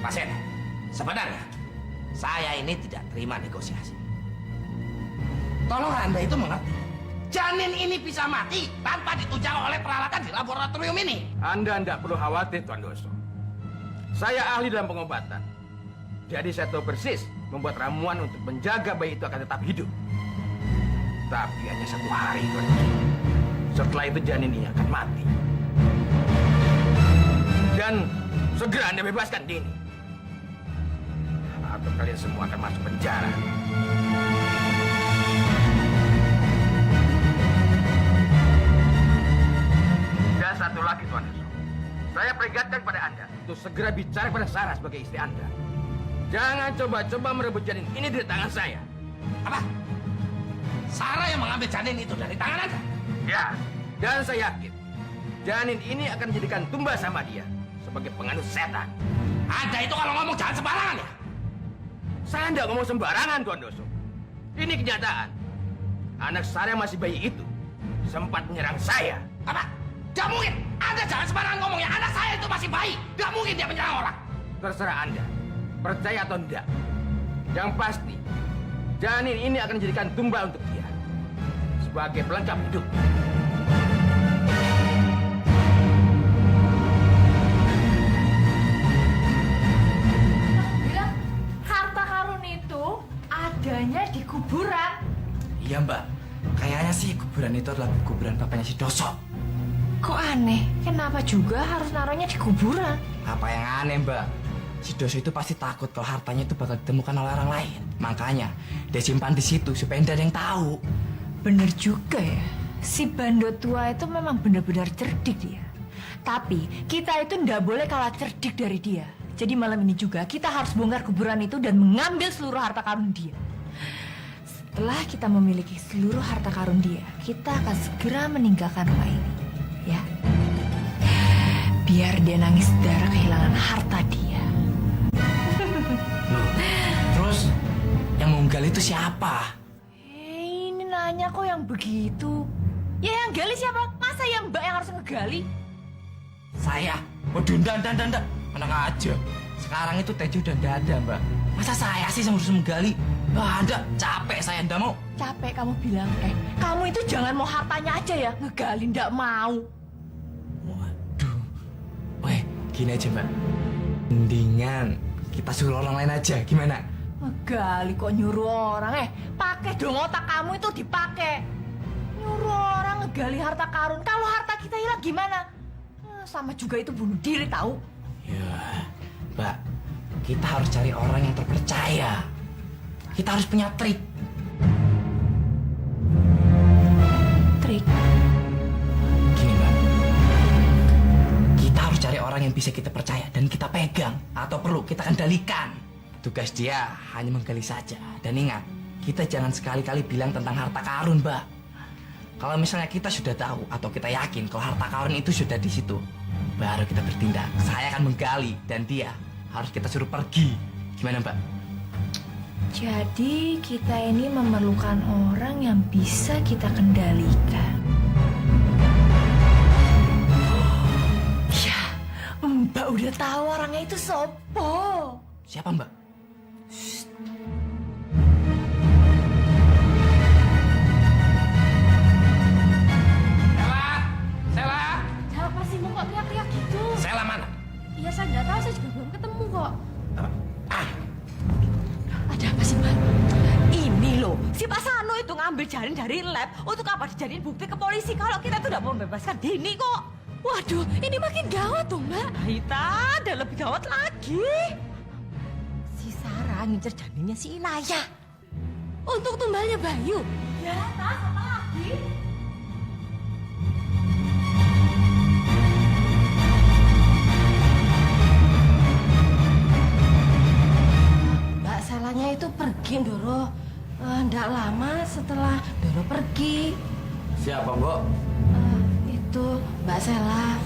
Pak Seno, sebenarnya saya ini tidak terima negosiasi. Tolong Anda itu mengerti. Janin ini bisa mati tanpa ditunjang oleh peralatan di laboratorium ini. Anda tidak perlu khawatir, Tuan Doso. Saya ahli dalam pengobatan. Jadi saya tahu persis membuat ramuan untuk menjaga bayi itu akan tetap hidup. Tapi hanya 1 hari, Tuan Doso. Setelah itu janin ini akan mati. Dan segera Anda bebaskan Dini. Atau kalian semua akan masuk penjara. Dan satu lagi, Tuan Doso. Saya peringatkan pada Anda untuk segera bicara pada Sarah sebagai istri Anda. Jangan coba-coba merebut janin ini dari tangan saya. Apa? Sarah yang mengambil janin itu dari tangan Anda? Ya, dan saya yakin janin ini akan dijadikan tumbal sama dia sebagai penganut setan. Anda itu kalau ngomong jangan sembarangan ya? Saya tidak ngomong sembarangan, Kondoso. Ini kenyataan. Anak saya masih bayi itu sempat menyerang saya. Apa? Gak mungkin! Anda jangan sembarangan ngomong ya. Anak saya itu masih bayi. Gak mungkin dia menyerang orang. Terserah Anda, percaya atau tidak. Yang pasti, janin ini akan dijadikan tumbal untuk dia sebagai pelengkap hidup. Bilang harta karun itu adanya di kuburan. Iya mbak, kayaknya sih kuburan itu adalah kuburan bapaknya si Doso. Kok aneh? Kenapa juga harus naruhnya di kuburan? Apa yang aneh mbak? Si Doso itu pasti takut kalau hartanya itu bakal ditemukan oleh orang lain. Makanya dia simpan di situ supaya tidak ada yang tahu. Bener juga ya. Si Bando tua itu memang benar-benar cerdik dia. Tapi kita itu nggak boleh kalah cerdik dari dia. Jadi malam ini juga kita harus bongkar kuburan itu dan mengambil seluruh harta karun dia. Setelah kita memiliki seluruh harta karun dia, kita akan segera meninggalkan rumah ini. Ya. Biar dia nangis darah kehilangan harta dia. Loh, terus yang menggali itu siapa? Ini nanya kok yang begitu. Ya yang gali siapa? Masa yang mbak yang harus ngegali? Saya. Waduh, ndak. Enak aja. Sekarang itu Tejo udah ndak ada, Mbak. Masa saya sih yang harus menggali? Wah, ada. Capek saya, ndak mau. Capek kamu bilang, kamu itu jangan mau hartanya aja ya. Ngegali ndak mau. Waduh. Weh, gini aja, Mbak. Mendingan kita suruh orang lain aja, gimana? Ngegali kok nyuruh orang, pakai dong otak kamu itu dipakai. Nyuruh orang ngegali harta karun. Kalau harta kita hilang gimana? Sama juga itu bunuh diri tahu. Ya, Mbak, kita harus cari orang yang terpercaya. Kita harus punya trik. Trik? Gini, Mbak. Kita harus cari orang yang bisa kita percaya dan kita pegang. Atau perlu kita kendalikan. Tugas dia hanya menggali saja. Dan ingat, kita jangan sekali-kali bilang tentang harta karun, Mbak. Kalau misalnya kita sudah tahu atau kita yakin kalau harta karun itu sudah di situ, baru kita bertindak. Saya akan menggali dan dia harus kita suruh pergi. Gimana, Mbak? Jadi kita ini memerlukan orang yang bisa kita kendalikan. Ya, Mbak udah tahu orangnya itu sopo. Siapa, Mbak? Sela! Siapa sih mau kok teriak-teriak gitu? Sela mana? Iya saya nggak tahu, saya juga belum ketemu kok. Ada apa sih, Mbak? Ini loh, si Pak Sano itu ngambil janin dari lab untuk apa dijadiin bukti ke polisi kalau kita itu udah mau membebaskan Denny kok. Waduh, ini makin gawat tuh, Mbak. Aita, ada lebih gawat lagi. Si Sarah ngincer janinnya si Inaya. Untuk tumbalnya Bayu. Ya, tas apa lagi? Mbak Selanya itu pergi, Doro. Nggak lama setelah Doro pergi. Siapa, Mbak? Itu Mbak Sela.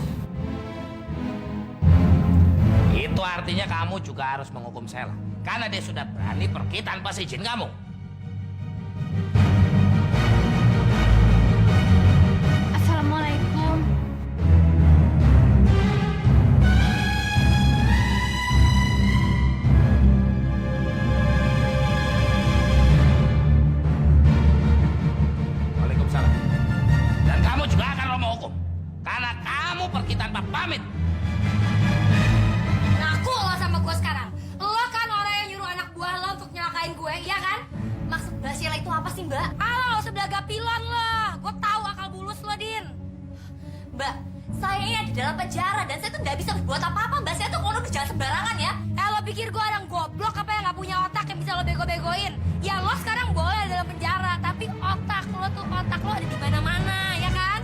Itu artinya kamu juga harus menghukum Sela. Karena dia sudah berani pergi tanpa seizin kamu. Assalamualaikum. Waalaikumsalam. Dan kamu juga akan Romo hukum. Karena kamu pergi tanpa pamit. Ngaku lo sama gue sekarang. Lo kan orang yang nyuruh anak buah lo untuk nyelakain gue, iya kan? Maksud Mbak Sheila itu apa sih, Mbak? Lo sebelaga pilon lo. Gue tahu akal bulus lo, Din. Mbak, saya ini ada di dalam penjara dan saya tuh nggak bisa berbuat apa-apa, Mbak. Saya tuh kalau udah jalan sembarangan ya. Lo pikir gue orang goblok apa yang nggak punya otak yang bisa lo bego-begoin? Ya lo sekarang boleh dalam penjara, tapi otak lo ada di mana-mana, ya kan?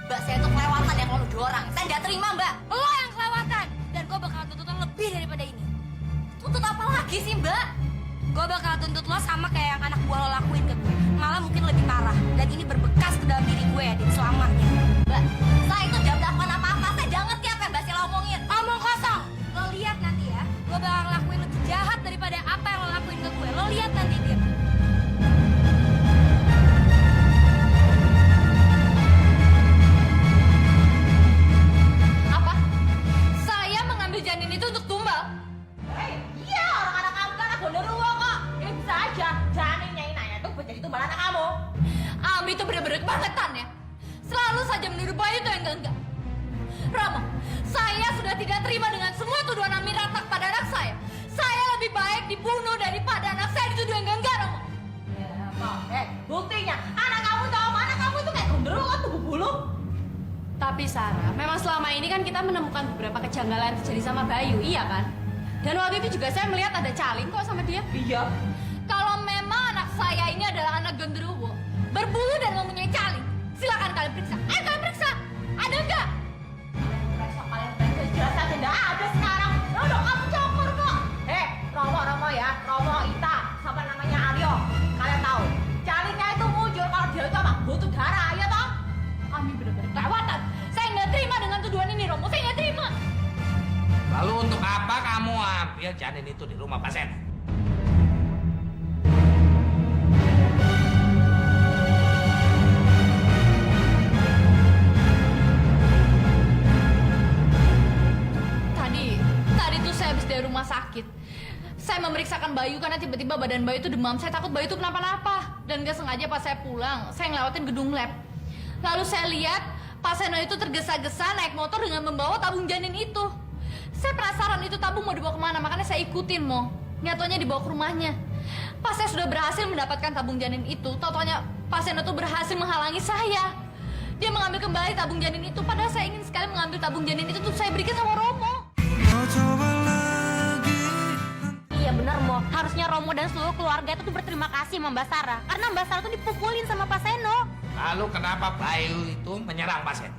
Mbak, saya tuh kelewatan ya kalau nuduh orang. Saya nggak terima, Mbak. Lo yang kelewatan. Dan gue bakal tuntut lo lebih daripada ini. Tuntut apa lagi sih, Mbak? Gue bakal tuntut lo sama kayak yang anak buah lo lakuin ke gue. Malah mungkin lebih parah. Dan ini berbekas ke dalam diri gue ya, Din, selamanya. Mbak, saya itu jangan melakukan apa-apa. Saya jangan ngerti apa yang Mbak Sela omongin. Omong kosong. Lo lihat nanti ya, gue bakal ngelakuin lebih jahat daripada apa yang lo lakuin ke gue. Lo lihat nanti, Din. Apa? Saya mengambil janin itu untuk tumbal? Iya, orang-anak kamu kan anak gondoruo kok. Ya bisa aja, janinnya Inaya tuh buat jadi tumbal anak kamu. Ami itu bener-bener kebangetan ya. Selalu saja menuduh Bayu itu yang enggak-enggak. Rama, saya sudah tidak terima dengan semua tuduhan Ami Ratnak pada anak saya. Saya lebih baik dibunuh daripada anak saya dituduh yang enggak-enggak, Rama. Ya, kok. Buktinya anak kamu tahu mana kamu itu kayak gondoruo tubuh bulu. Tapi Sarah, memang selama ini kan kita menemukan beberapa kejanggalan terjadi sama Bayu, iya kan? Dan waktu itu juga saya melihat ada Caling kok sama dia. Iya. Kalau memang anak saya ini adalah anak genderuwo, berbulu dan mempunyai caling, silakan kalian periksa. Ayo kalian periksa. Ada nggak? Kalian jelas aja nggak ada sekarang. Udah kamu cokor kok. Romo ya, Romo Ita, sama namanya Aryo. Kalian tahu, calingnya itu muncul kalau dia itu apa? Butuh darah, ya toh? Kami benar-benar kelewatan. Saya nggak terima dengan tuduhan ini, Romo. Saya nggak terima. Lalu untuk apa kamu ambil janin itu di rumah Pak Seno? Tadi tuh saya habis dari rumah sakit. Saya memeriksakan Bayu karena tiba-tiba badan Bayu itu demam. Saya takut Bayu itu kenapa-napa. Dan gak sengaja pas saya pulang, saya ngelewatin gedung lab. Lalu saya lihat Pak Seno itu tergesa-gesa naik motor dengan membawa tabung janin itu. Saya penasaran itu tabung mau dibawa kemana, makanya saya ikutin mau. Nyatonya dibawa ke rumahnya. Pas saya sudah berhasil mendapatkan tabung janin itu, tau-taunya Pak Seno tuh berhasil menghalangi saya. Dia mengambil kembali tabung janin itu, padahal saya ingin sekali mengambil tabung janin itu untuk saya berikan sama Romo. Iya benar, Mo. Harusnya Romo dan seluruh keluarga itu tuh berterima kasih sama Mbak Sarah. Karena Mbak Sarah tuh dipukulin sama Pak Seno. Lalu kenapa Bayu itu menyerang Pak Seno?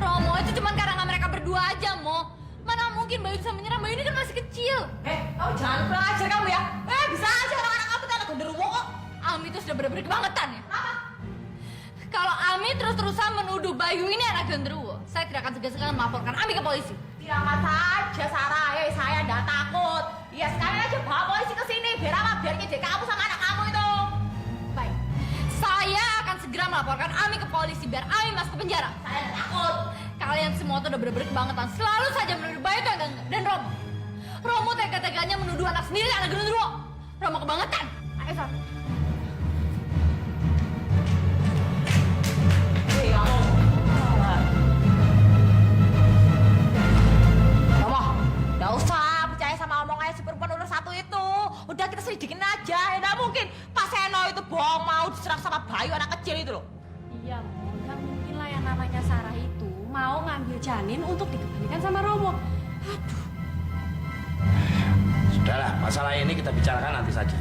Romo, itu cuma karena mereka berdua aja, Mo. Mana mungkin Bayu bisa menyerang? Bayu ini kan masih kecil. Kamu jangan kurang ajar kamu ya. Bisa aja orang-orang kamu tuh anak gondoruo kok. Ami itu sudah benar-benar kebangetan ya. Kalau Ami terus-terusan menuduh Bayu ini anak genderuwo, saya tidak akan segan-segan melaporkan Ami ke polisi. Silakan saja, Sarah. Saya nggak takut. Ya sekali aja bawa polisi ke sini. Biar apa? Biar ngejek kamu sama anak kamu itu. Baik, saya akan segera melaporkan Ami ke polisi biar Ami masuk ke penjara. Saya nggak takut. Kalian semua tuh udah bener-bener kebangetan. Selalu saja menuduh Bayu itu enggak. Dan Romo tega-teganya menuduh anak sendiri anak genderuwo. Romo kebangetan. Ayo, Sar. Romo, nggak usah percaya sama omongannya si perempuan nomor 1 itu. Udah kita selidikin aja. Ya nggak mungkin Pak Seno itu bohong mau diserang sama Bayu anak kecil itu loh. Iya, Mo. Nggak mungkin lah yang namanya Sarah itu mau ngambil janin untuk dikembalikan sama Romo. Aduh. Sudahlah, masalah ini kita bicarakan nanti saja.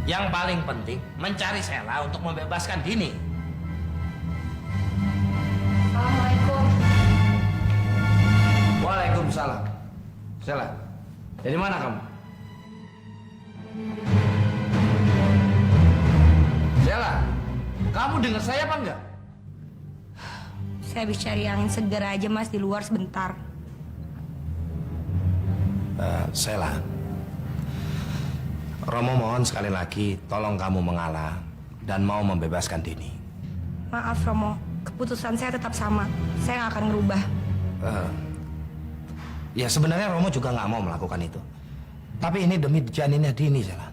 Yang paling penting mencari Sela untuk membebaskan Dini. Assalamualaikum. Waalaikumsalam. Sela, dari mana kamu? Sela, kamu dengar saya apa enggak? Saya habis cari angin segar aja, Mas, di luar sebentar. Sela, Romo mohon sekali lagi tolong kamu mengalah dan mau membebaskan Dini. Maaf, Romo. Keputusan saya tetap sama. Saya nggak akan ngerubah. Ya sebenarnya Romo juga nggak mau melakukan itu. Tapi ini demi janinnya Dini, Sela.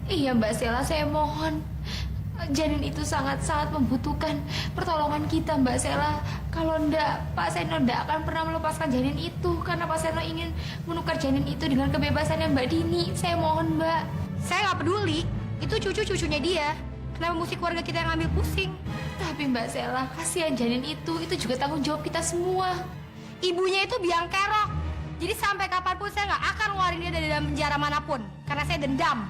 Iya, Mbak Sela, saya mohon. Janin itu sangat-sangat membutuhkan pertolongan kita, Mbak Sela. Kalau enggak, Pak Seno enggak akan pernah melepaskan janin itu. Karena Pak Seno ingin menukar janin itu dengan kebebasannya Mbak Dini. Saya mohon, Mbak. Saya nggak peduli. Itu cucu-cucunya dia. Kenapa mesti keluarga kita yang ngambil pusing? Tapi Mbak Sela, kasihan janin itu juga tanggung jawab kita semua. Ibunya itu biang kerok. Jadi sampai kapanpun saya nggak akan ngeluarin dia dari dalam penjara manapun. Karena saya dendam.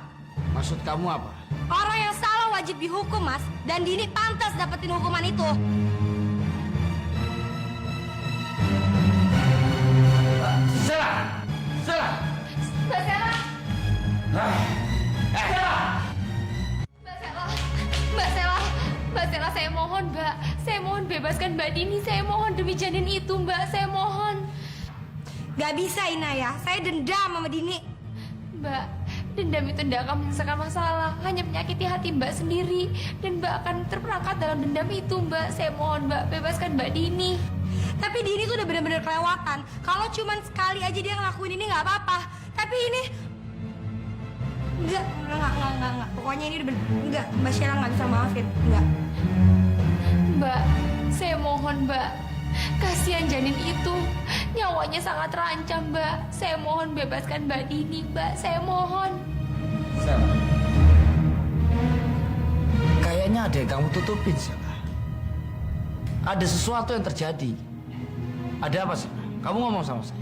Maksud kamu apa? Orang yang salah wajib dihukum, Mas. Dan Dini pantas dapetin hukuman itu. Sela! Sela! Mbak Sela! Sela! Mbak Sela! Mbak Sela! Mbak Sela, saya mohon, Mbak. Saya mohon bebaskan Mbak Dini. Saya mohon demi janin itu, Mbak. Saya mohon. Gak bisa, Inaya. Saya dendam sama Dini. Mbak, dendam itu tidak akan menyelesaikan masalah. Hanya menyakiti hati Mbak sendiri. Dan Mbak akan terperangkap dalam dendam itu, Mbak. Saya mohon, Mbak, bebaskan Mbak Dini. Tapi Dini tuh udah benar-benar kelewatan. Kalau cuman sekali aja dia ngelakuin ini nggak apa-apa. Tapi ini enggak. Pokoknya ini udah bener. Enggak, Mbak Sheila nggak bisa maafin. Enggak. Mbak, saya mohon, Mbak. Kasihan janin itu. Nyawanya sangat terancam, Mbak. Saya mohon bebaskan Mbak Dini, Mbak. Saya mohon. Sela. Kayaknya ada yang kamu tutupin, Sela. Ada sesuatu yang terjadi. Ada apa, Sela? Kamu ngomong sama saya.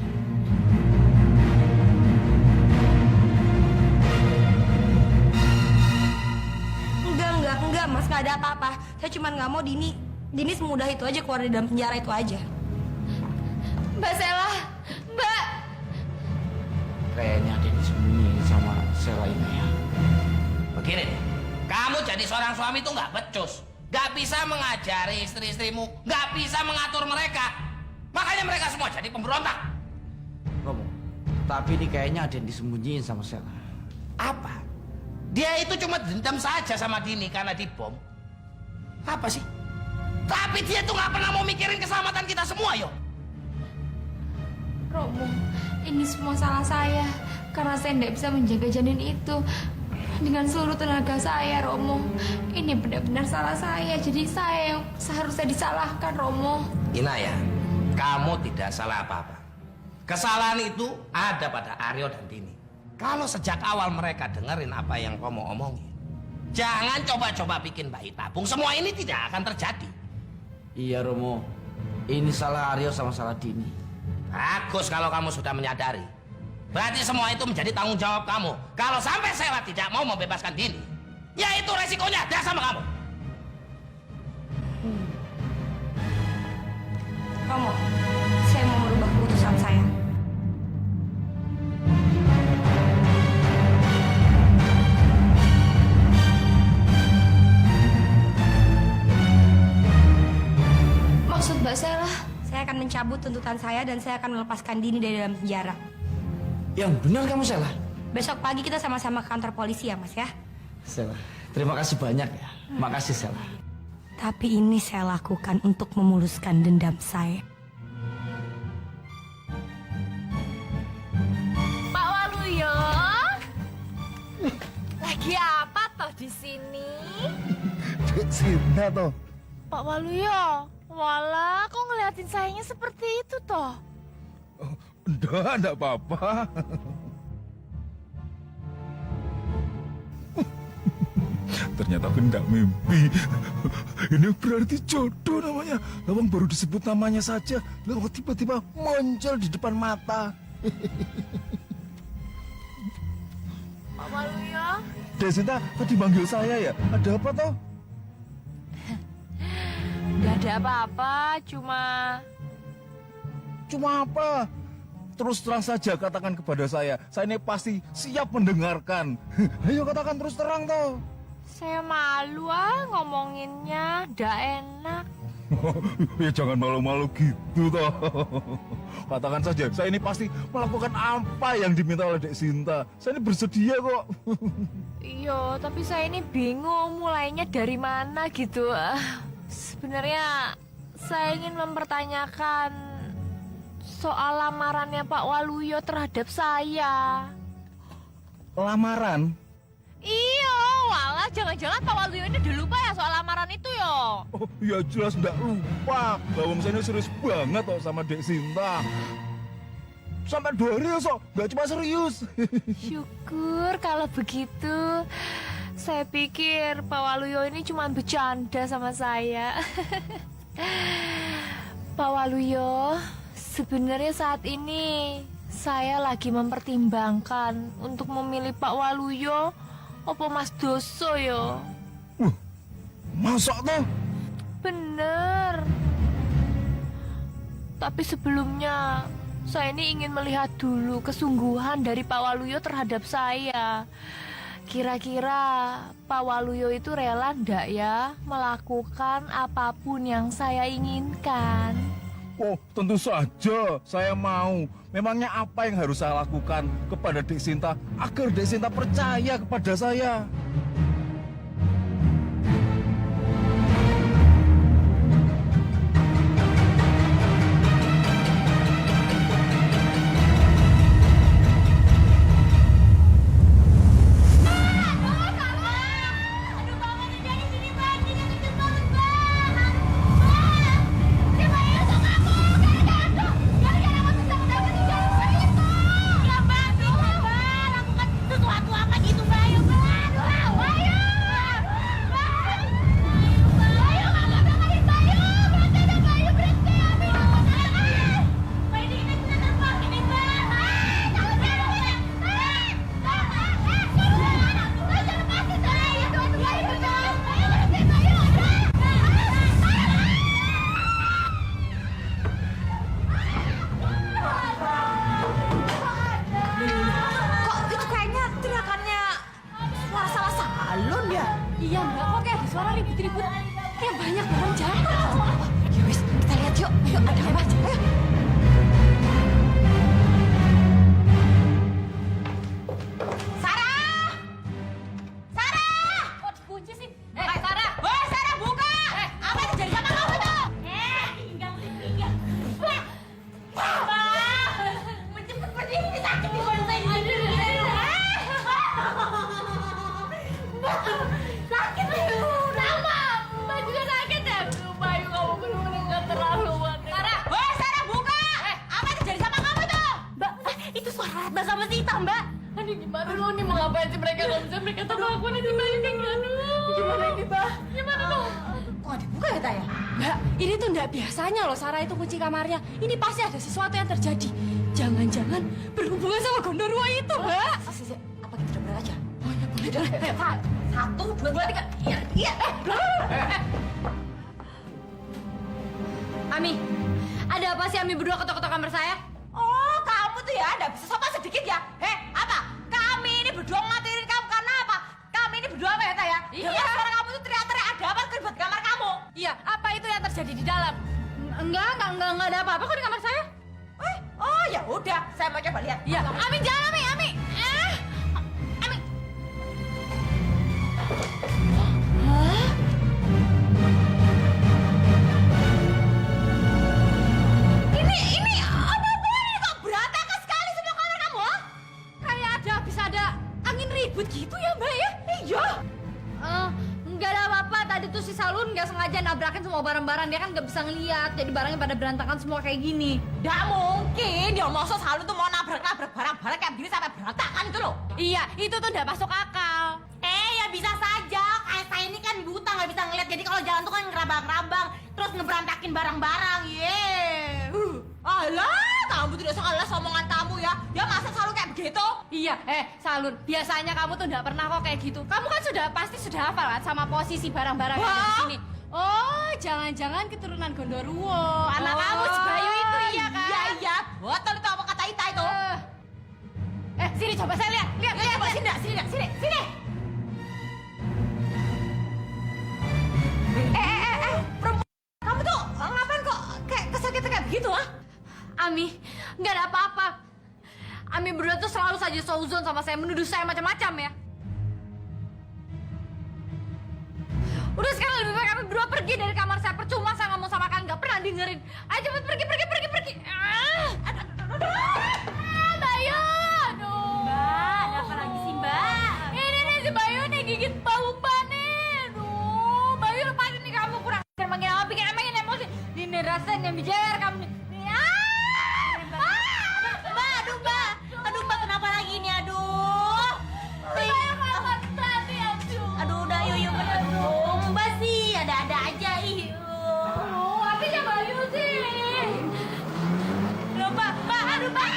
Enggak, Mas. Nggak ada apa-apa. Saya cuma nggak mau Dini semudah itu aja keluar dari dalam penjara itu aja. Mbak Sela, Mbak. Kayaknya ada yang disembunyiin sama Sela ini ya. Begini, kamu jadi seorang suami itu nggak becus. Nggak bisa mengajari istri-istrimu. Nggak bisa mengatur mereka. Makanya mereka semua jadi pemberontak. Romo, tapi ini kayaknya ada yang disembunyiin sama Sela. Apa? Dia itu cuma dendam saja sama Dini karena dibom. Apa sih? Tapi dia tuh nggak pernah mau mikirin keselamatan kita semua, yo. Romo, ini semua salah saya. Karena saya tidak bisa menjaga janin itu dengan seluruh tenaga saya, Romo. Ini benar-benar salah saya. Jadi saya yang seharusnya disalahkan, Romo. Inaya, kamu tidak salah apa-apa. Kesalahan itu ada pada Aryo dan Dini. Kalau sejak awal mereka dengerin apa yang kamu omongin, jangan coba-coba bikin bayi tabung. Semua ini tidak akan terjadi. Iya, Romo. Ini salah Aryo sama salah Dini. Bagus kalau kamu sudah menyadari. Berarti semua itu menjadi tanggung jawab kamu. Kalau sampai Sela tidak mau membebaskan Dini, ya itu resikonya ada sama kamu. Romo, saya mau merubah keputusan saya. Maksud Mbak Sela? Saya akan mencabut tuntutan saya dan saya akan melepaskan Dini dari dalam penjara. Yang benar kamu, Sela. Besok pagi kita sama-sama ke kantor polisi ya, Mas ya. Sela, terima kasih banyak ya. Makasih, Sela. Tapi ini saya lakukan untuk memuluskan dendam saya. Pak Waluyo, lagi apa toh di sini? Dek Sinta toh. Pak Waluyo, walah, kok ngeliatin sayangnya seperti itu toh? Oh, enggak apa-apa. Ternyata aku enggak mimpi. Ini berarti jodoh namanya. Lawang baru disebut namanya saja, lalu tiba-tiba muncul di depan mata. Pak Waluyo? Dek Sinta tadi manggil saya ya. Ada apa toh? Gak ada apa-apa, cuma apa? Terus terang saja katakan kepada saya. Saya ini pasti siap mendengarkan. Ayo katakan terus terang toh. saya malu ngomonginnya, ndak enak. Ya jangan malu-malu gitu toh. Katakan saja, saya ini pasti melakukan apa yang diminta oleh Dek Sinta. Saya ini bersedia kok. Iya, tapi saya ini bingung mulainya dari mana gitu. Sebenarnya saya ingin mempertanyakan soal lamarannya Pak Waluyo terhadap saya. Lamaran? Iya, walah jangan-jangan Pak Waluyo ini udah lupa ya soal lamaran itu yo. Oh ya jelas enggak lupa. Bawang saya ini serius banget kok sama Dek Sinta. Sampai 2 hari ya sok, nggak cuma serius. Syukur kalau begitu. Saya pikir Pak Waluyo ini cuma bercanda sama saya. Pak Waluyo, sebenarnya saat ini saya lagi mempertimbangkan untuk memilih Pak Waluyo apa Mas Doso yo. Masa tuh? Bener. Tapi sebelumnya Saya ini ingin melihat dulu kesungguhan dari Pak Waluyo terhadap saya. Kira-kira Pak Waluyo itu rela ndak ya melakukan apapun yang saya inginkan? Oh, tentu saja saya mau. Memangnya apa yang harus saya lakukan kepada Dek Sinta agar Dek Sinta percaya kepada saya? Iya mbak, kok kayak ada suara ribut-ribut. Kayak banyak orang jahat. Ya wis, kita lihat yuk. Ayo, ada apa aja, ayo. Sarah! Sarah! Kok dikunci sih? Sarah! Woi, Sarah buka! Apa yang terjadi sama kamu tuh? Tinggal. Wah! Menjemput berdiri sakit di bawah saya. Sakit nih, Rama. Mbak juga sakit ya? Bayu, kamu bener-bener gak terlaluan. Sarah! Woi, Sarah buka! Apa yang terjadi sama kamu tuh? Mbak, itu suara Ratna sama Sita, Mbak. Aduh, gimana lo nih, mau ngapain sih mereka? Gak bisa mereka tahu aku nih dibalikin. Aduh. Gimana ini, Mbak? Gimana dong? Kok dibuka ya, Taya? Mbak, ini tuh nggak biasanya loh Sarah itu kunci kamarnya. Ini pasti ada sesuatu yang terjadi. Jangan-jangan berhubungan sama Gondorwo itu, Mbak. Apa kita coba aja? Oh ya boleh deh. Satu, dua, tiga. Iya. Ami, ada apa sih Ami berdua ketok-ketok kamar saya? Oh, kamu tuh ya nggak bisa sopan sedikit ya? Apa? Kami ini berdua ngatirin kamu karena apa? Kami ini berdua apa ya, Taya? Iya. Suara kamu tuh teriak-teriak, ada apa terlibat di kamar kamu? Iya, apa itu yang terjadi di dalam? Enggak ada apa-apa kok di kamar saya. Oh ya udah, saya mau coba lihat. Iya. Ami jangan Ami. Ami. Ini apa ini kok berantakan sekali semua kamar kamu? Kayak ada angin ribut gitu ya, Mbak ya? Iya. Nggak ada apa-apa. Tadi tuh si Salun nggak sengaja nabrakin semua barang-barang. Dia kan nggak bisa ngeliat. Jadi barangnya pada berantakan semua kayak gini. Nggak mungkin. Dia masa Salun tuh mau nabrak-nabrak barang-barang kayak begini sampai berantakan gitu loh. Iya, itu tuh nggak masuk akal. Ya bisa saja. Kayak saya ini kan buta nggak bisa ngeliat. Jadi kalau jalan tuh kan ngerabang-rabang. Terus ngeberantakin barang-barang. Alah, kamu tidak salah omongan kamu ya. Ya masa selalu kayak begitu? Iya, Salun, biasanya kamu tuh nggak pernah kok kayak gitu. Kamu kan pasti sudah hafal kan sama posisi barang-barang yang ada di sini. Oh, jangan-jangan keturunan Gondorwo. Anak kamu si Bayu itu iya kan? Iya. Betul itu apa kata Ita itu. Sini coba saya lihat. Coba sini. Perempuan, kamu tuh ngapain kok kayak kesakitan kayak begitu ah? Ami, nggak ada apa-apa. Ami berdua tuh selalu saja seuzon sama saya, menuduh saya macam-macam ya. Udah sekarang lebih baik kami berdua pergi dari kamar saya. Percuma saya ngomong sama kalian, nggak pernah dengerin. Ayo cepet pergi. Bayu, aduh. Mbak, ada apa lagi sih Mbak? Ini nih si Bayu nih gigit bau Mbak nih. Aduh, Bayu lepasin nih kamu kurang manggil apa bikin emosi. Ini rasanya bijar kamu nih. Aduh Mbak, kenapa lagi ini? Aduh, udah yuk bener. Mbak sih, ada-ada aja Aduh, apa ya Bayu sih? Mbak, aduh Mbak.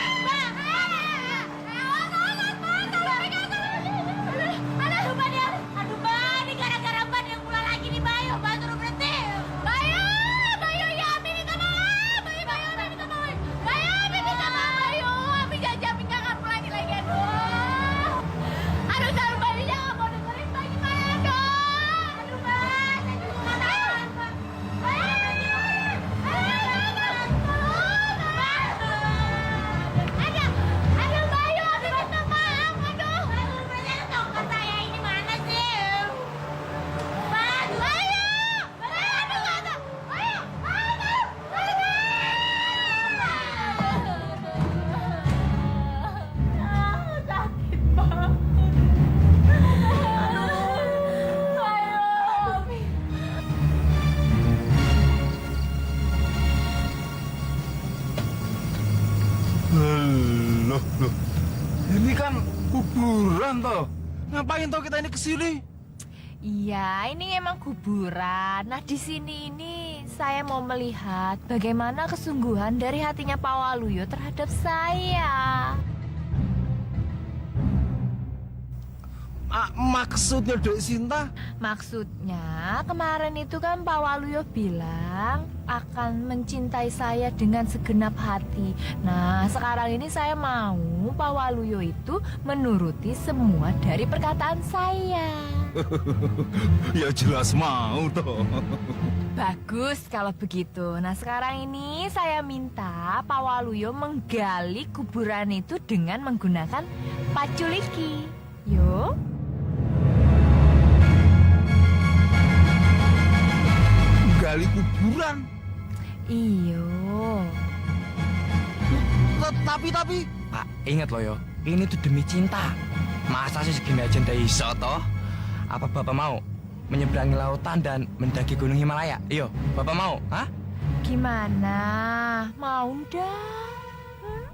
Ini kan kuburan toh. Ngapain toh kita ini kesini? Iya, ini emang kuburan. Nah, di sini ini saya mau melihat bagaimana kesungguhan dari hatinya Pak Waluyo terhadap saya. Maksudnya Dek Sinta? Maksudnya, kemarin itu kan Pak Waluyo bilang akan mencintai saya dengan segenap hati. Nah, sekarang ini saya mau Pak Waluyo itu menuruti semua dari perkataan saya. Ya jelas mau toh. Bagus kalau begitu. Nah, sekarang ini saya minta Pak Waluyo menggali kuburan itu dengan menggunakan paculiki. Yuk. Gali kuburan. Iyo. Tapi Pak, ingat loh yo, ini tuh demi cinta. Masa sih segini aja ndak iso toh? Apa Bapak mau menyeberangi lautan dan mendaki gunung Himalaya? Iyo, Bapak mau? Hah? Gimana? Mau ndak?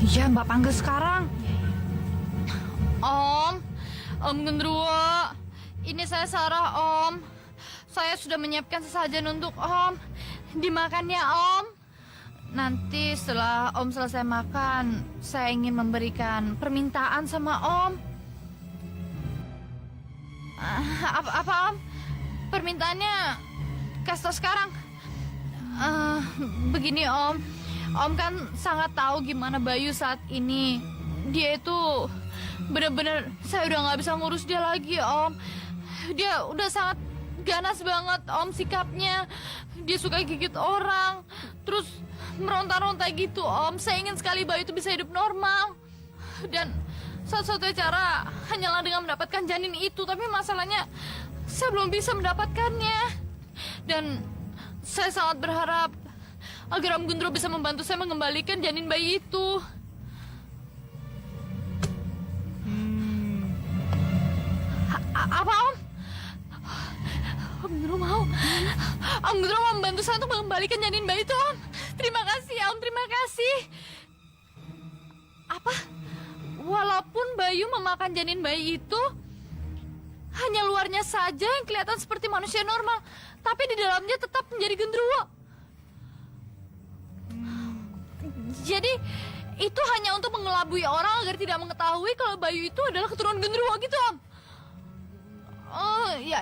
Iya, Mbak panggil sekarang. Om Gendruwo, ini saya Sarah, Om. Saya sudah menyiapkan sesajen untuk Om. Dimakan ya, Om. Nanti setelah Om selesai makan, saya ingin memberikan permintaan sama Om. Apa, Om? Permintaannya kasih tau sekarang. Begini, Om. Om kan sangat tahu gimana Bayu saat ini. Dia itu bener-bener, saya udah nggak bisa ngurus dia lagi, Om. Dia udah sangat ganas banget, Om, sikapnya. Dia suka gigit orang, terus meronta-ronta gitu, Om. Saya ingin sekali Bayu itu bisa hidup normal. Dan satu-satunya cara hanyalah dengan mendapatkan janin itu. Tapi masalahnya, saya belum bisa mendapatkannya. Dan saya sangat berharap agar Om Gundro bisa membantu saya mengembalikan janin bayi itu. Apa, Om? Om Gundro mau? Om Gundro mau membantu saya untuk mengembalikan janin bayi itu, Om. Terima kasih, Om. Terima kasih. Apa? Walaupun Bayu memakan janin bayi itu, hanya luarnya saja yang kelihatan seperti manusia normal, tapi di dalamnya tetap menjadi genderuwo. Jadi, itu hanya untuk mengelabui orang agar tidak mengetahui kalau Bayu itu adalah keturunan genderuwo gitu, Om. Oh, ya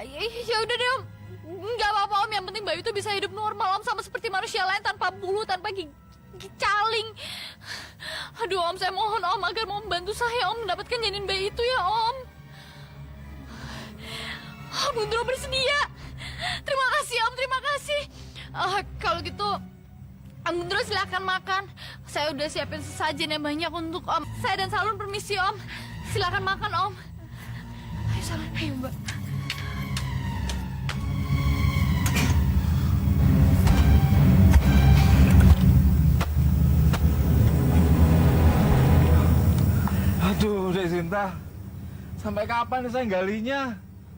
udah deh, Om. Nggak apa-apa, Om. Yang penting Bayu itu bisa hidup normal, Om, sama seperti manusia lain, tanpa bulu, tanpa gigi caling. Aduh, Om, saya mohon, Om, agar mau membantu saya, Om, mendapatkan janin bayi itu ya, Om. Om Gundro bersedia. Terima kasih, Om, terima kasih. Kalau gitu, Om Gundro silahkan makan. Saya udah siapin sesajen yang banyak untuk Om. Saya dan Salun permisi, Om. Silahkan makan, Om. Ayo, Salun. Ayo, Mbak. Aduh, Dek Sinta. Sampai kapan nih saya galinya?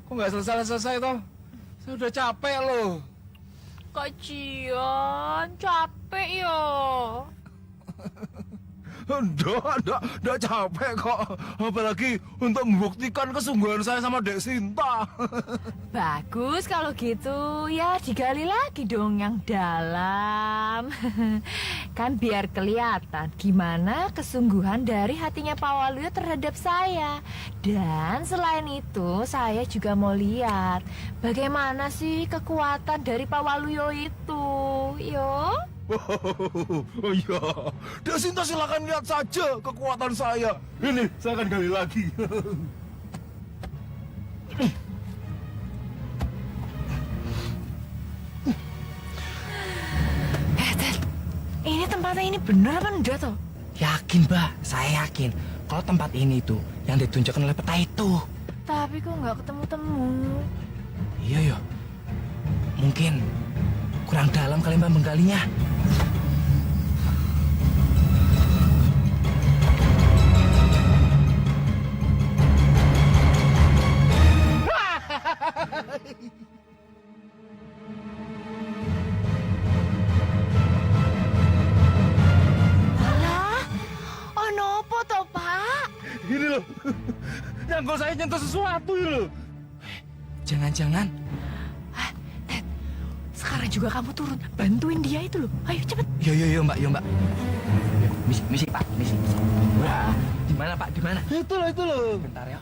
Kok nggak selesai-selesai toh? Saya udah capek loh. Kasian, capek ya. Nggak capek kok. Apalagi untuk membuktikan kesungguhan saya sama Dek Sinta. Bagus kalau gitu, ya digali lagi dong yang dalam. Kan biar kelihatan gimana kesungguhan dari hatinya Pak Waluyo terhadap saya. Dan selain itu, saya juga mau lihat bagaimana sih kekuatan dari Pak Waluyo itu. Yo. Oh iya, Dek Sinta silakan lihat saja kekuatan saya. Ini, saya akan gali lagi. Ini tempatnya ini bener apa enggak toh? Yakin, Mbak. Saya yakin. Kalau tempat ini tuh yang ditunjukkan oleh peta itu. Tapi kok nggak ketemu-temu. Iya, yo. Mungkin kurang dalam kali Mbak menggalinya. Senggol saya nyentuh sesuatu loh. Jangan-jangan Ted, sekarang juga kamu turun, bantuin dia itu loh. Ayo cepet. Yo mbak. Misi Pak, misi. Wah, di mana Pak? Di mana? Itu loh. Bentar ya.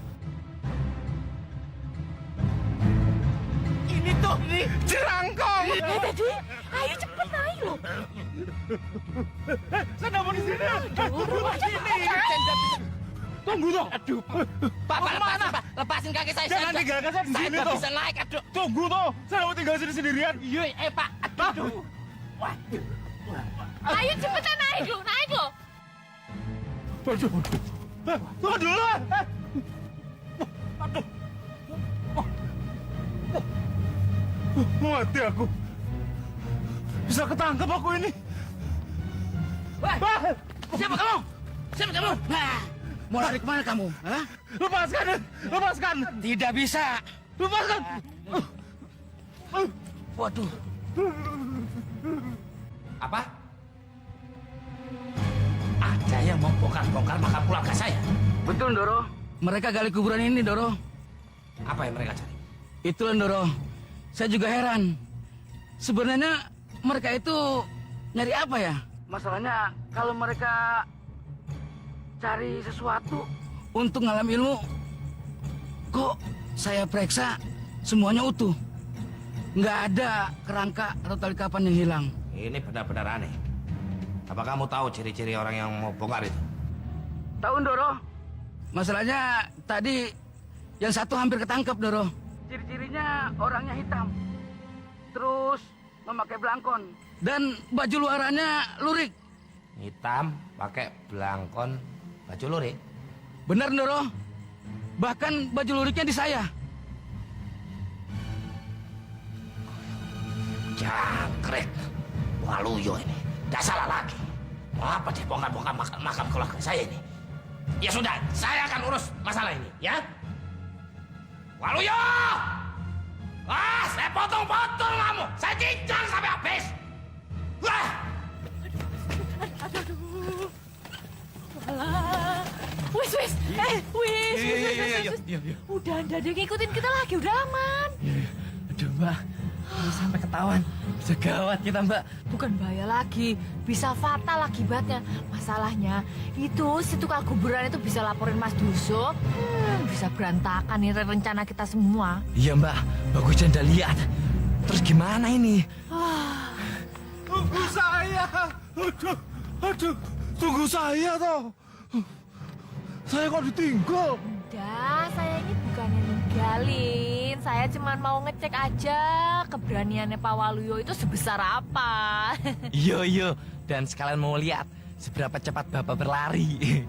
Ini tuh, ini Jerangkong. Teddy, ayo cepet naik loh. Saya nggak mau di sini. Tunggu dong. Aduh, Pak, lepasin kaki saya. Jangan tinggalkan saya di Saya sini nggak toh. bisa naik, aduh. Tunggu toh. Saya nggak mau tinggal sini sendirian. Iya, Pak, aduh. Waduh. Ayo cepetan naik lo. Waduh. Tunggu dulu. Aduh. Mati aku. Bisa ketangkep aku ini. Wah, siapa kamu? Nah, mau lari kemana kamu? Hah? Lepaskan. Tidak bisa. Lepaskan. Waduh. Apa? Ada yang mau bongkar makam keluarga saya. Betul, Ndoro. Mereka gali kuburan ini, Ndoro. Apa yang mereka cari? Itulah, Ndoro. Saya juga heran. Sebenarnya mereka itu nyari apa ya? Masalahnya kalau mereka cari sesuatu untuk ngalam ilmu, kok saya periksa semuanya utuh. Nggak ada kerangka atau tali kapan yang hilang. Ini benar-benar aneh. Apa kamu tahu ciri-ciri orang yang mau bongkar itu? Tahu, Ndoro. Masalahnya tadi yang satu hampir ketangkep, Ndoro. Ciri-cirinya orangnya hitam. Terus memakai belangkon. Dan baju luarannya lurik. Hitam, pakai belangkon, baju lurik. Benar, Ndoro. Bahkan baju luriknya di saya. Jangkrik, Waluyo ini. Gak salah lagi. Mau apa dia bongkar-bongkar makam keluarga saya ini? Ya sudah, saya akan urus masalah ini, ya. Waluyo! Saya potong-potong kamu. Saya cincang sampai habis. Wah! Wis. Udah ada yang ngikutin kita lagi, udah aman. Aduh, Mbak. Sampai ketahuan. Bisa gawat kita, Mbak. Bukan bahaya lagi, bisa fatal akibatnya. Masalahnya itu si tukang kuburan itu bisa laporin Mas Duso. Bisa berantakan nih rencana kita semua. Iya, Mbak. Bagus Anda lihat. Terus gimana ini? Tunggu saya. Aduh. Tunggu saya toh. Saya kok ditinggal. Udah, saya ini bukannya ninggalin. Saya cuma mau ngecek aja keberaniannya Pak Waluyo itu sebesar apa. Iya. Dan sekalian mau lihat seberapa cepat Bapak berlari.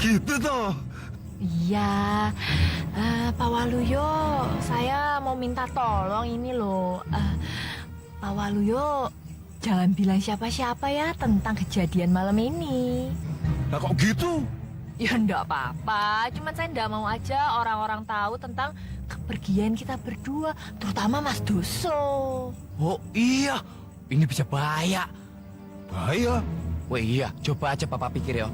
Gitu toh. Iya, Pak Waluyo, saya mau minta tolong ini loh. Pak Waluyo, jangan bilang siapa-siapa ya tentang kejadian malam ini. Nah kok gitu? Ya enggak apa-apa, cuman saya enggak mau aja orang-orang tahu tentang kepergian kita berdua, terutama Mas Duso. Oh iya, ini bisa bahaya. Bahaya? Wah iya, coba aja Bapak pikir ya.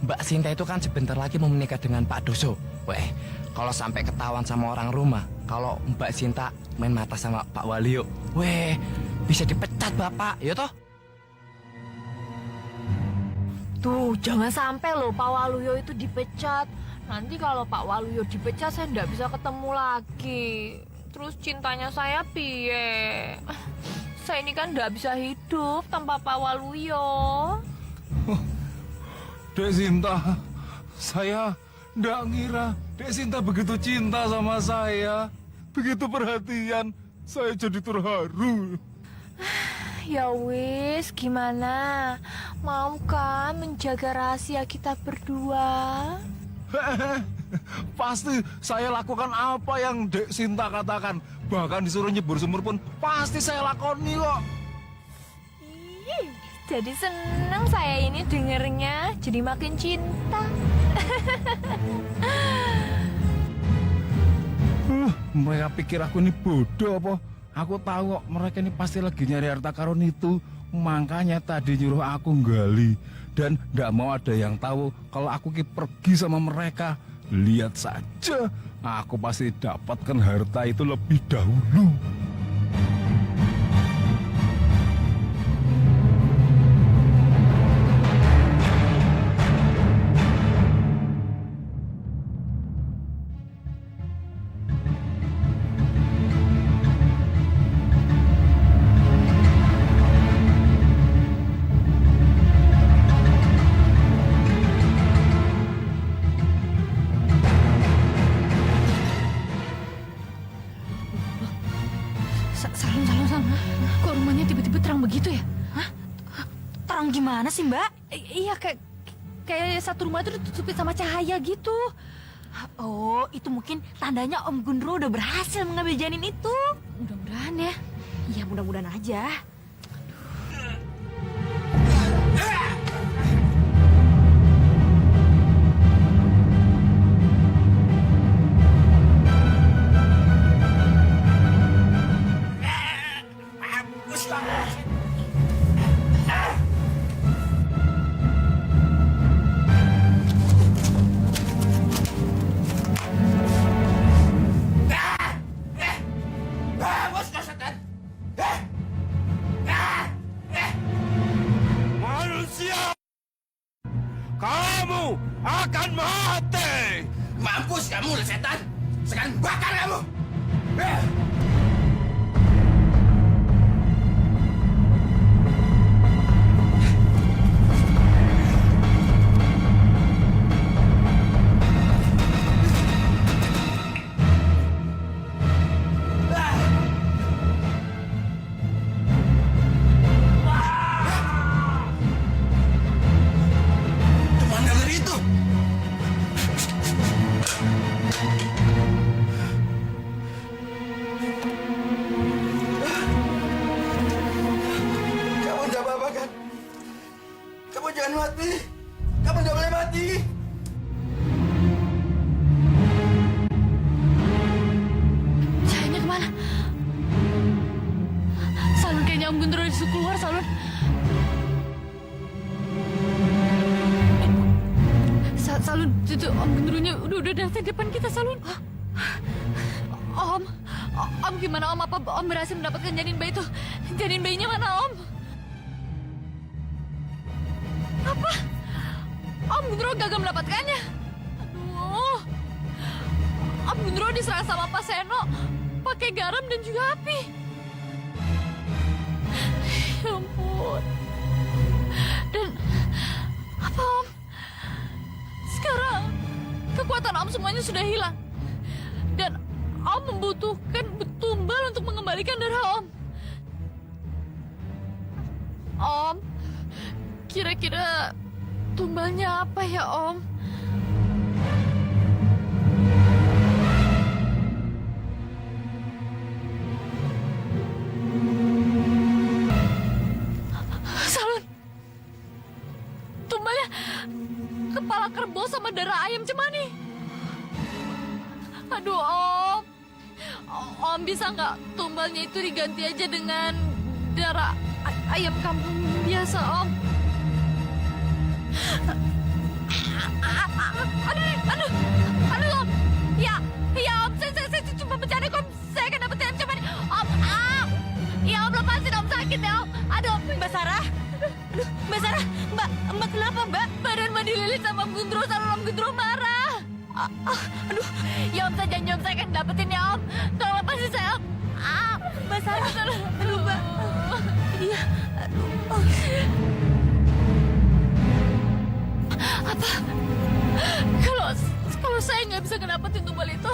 Mbak Sinta itu kan sebentar lagi mau menikah dengan Pak Duso. Weh, kalau sampai ketahuan sama orang rumah, kalau Mbak Sinta main mata sama Pak Waluyo, weh, bisa dipecat Bapak, ya toh? Tuh, jangan sampai loh Pak Waluyo itu dipecat. Nanti kalau Pak Waluyo dipecat, saya nggak bisa ketemu lagi. Terus cintanya saya piye? Saya ini kan nggak bisa hidup tanpa Pak Waluyo. Dek Sinta, saya nggak ngira Dek Sinta begitu cinta sama saya. Begitu perhatian, saya jadi terharu. Ya wis, gimana? Mau kan menjaga rahasia kita berdua? Pasti saya lakukan apa yang Dek Sinta katakan. Bahkan disuruh nyebur sumur pun pasti saya lakoni kok. Ih, jadi seneng saya ini dengernya, jadi makin cinta. Mereka pikir aku ini bodoh apa? Aku tahu kok mereka ini pasti lagi nyari harta karun itu. Makanya tadi nyuruh aku gali Dan nggak mau ada yang tahu kalau aku pergi sama mereka. Lihat saja, aku pasti dapatkan harta itu lebih dahulu. Salun. Kok rumahnya tiba-tiba terang begitu ya? Hah? Terang gimana sih, Mbak? Iya, kayak satu rumah itu ditutupin sama cahaya gitu. Oh, itu mungkin tandanya Om Gundro udah berhasil mengambil janin itu. Mudah-mudahan ya. Iya, mudah-mudahan aja. Kamu akan mati. Mampus kamu, setan. Sekarang bakar kamu. Cahayanya kemana? Salun, kayaknya Om Gundro disuruh keluar, Salun. Salun, itu Om Gundronya udah datang di depan kita, Salun. Om gimana Om? Apa Om berhasil mendapatkan janin bayi itu? Janin bayinya mana, Om? Apa? Om Gundro gagal mendapatkannya? Aduh. Om Gundro diserang sama Pak Seno pakai garam dan juga api. Ya ampun. Dan apa, Om? Sekarang kekuatan Om semuanya sudah hilang. Dan Om membutuhkan tumbal untuk mengembalikan darah Om. Om, kira-kira tumbalnya apa ya, Om? Salun, tumbalnya kepala kerbau sama darah ayam cemani. Aduh, Om. Om bisa nggak tumbalnya itu diganti aja dengan darah ayam kampung biasa, Om? Aduh, Om. Ya, Om. Saya cuma bercanda, Om. Saya akan dapetin ayam cemani. Om, ya Om, lepasin, Om. Sakit ya, Om. Aduh, Mbak Sarah. Aduh, Mbak Sarah. Mbak kenapa, Mbak? Badan Mbak dililit sama Om Gundro, Salun. Om Gundro marah. Aduh, ya Om, saya janji Om saya akan dapetin ya, Om. Tolong lepasin saya, Om. Mbak Sarah. Aduh, Mbak. Iya, aduh. Apa? Kalau saya nggak bisa ngedapetin tumbal itu,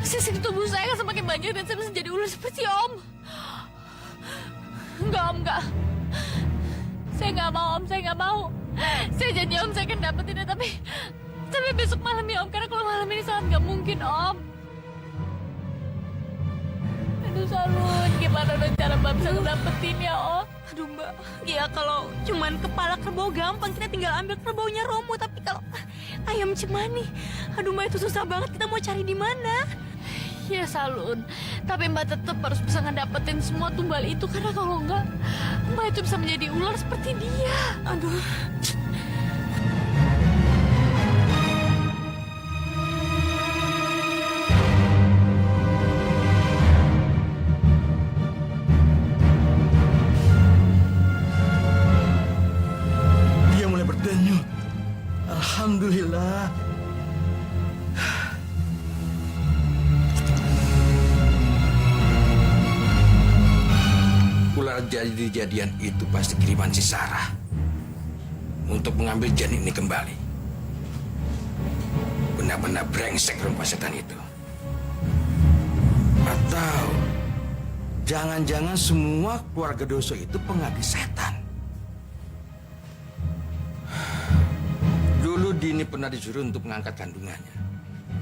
sisi tubuh saya akan semakin banyak dan saya bisa jadi ular seperti Om. Enggak, Om, enggak. Saya nggak mau, Om. Saya nggak mau. Saya janji Om saya akan dapetinnya, tapi besok malam ya, Om. Karena kalau malam ini sangat nggak mungkin, Om. Aduh, Salun, gimana dong cara Mbak bisa ngedapetin ya, Om? Aduh, Mbak. Ya kalau cuman kepala kerbau gampang, kita tinggal ambil kerbaunya Romo. Tapi kalau ayam cemani, aduh Mbak, itu susah banget. Kita mau cari di mana? Iya Salun, tapi Mbak tetap harus bisa ngedapetin semua tumbal itu karena kalau enggak Mbak itu bisa menjadi ular seperti dia. Aduh. Dia mulai berdenyut. Alhamdulillah. Ular jadi-jadian itu pasti kiriman si Sarah untuk mengambil janin ini kembali. Benar-benar brengsek perempuan setan itu. Atau jangan-jangan semua keluarga Doso itu pengabdi setan. Dulu Dini pernah disuruh untuk mengangkat kandungannya.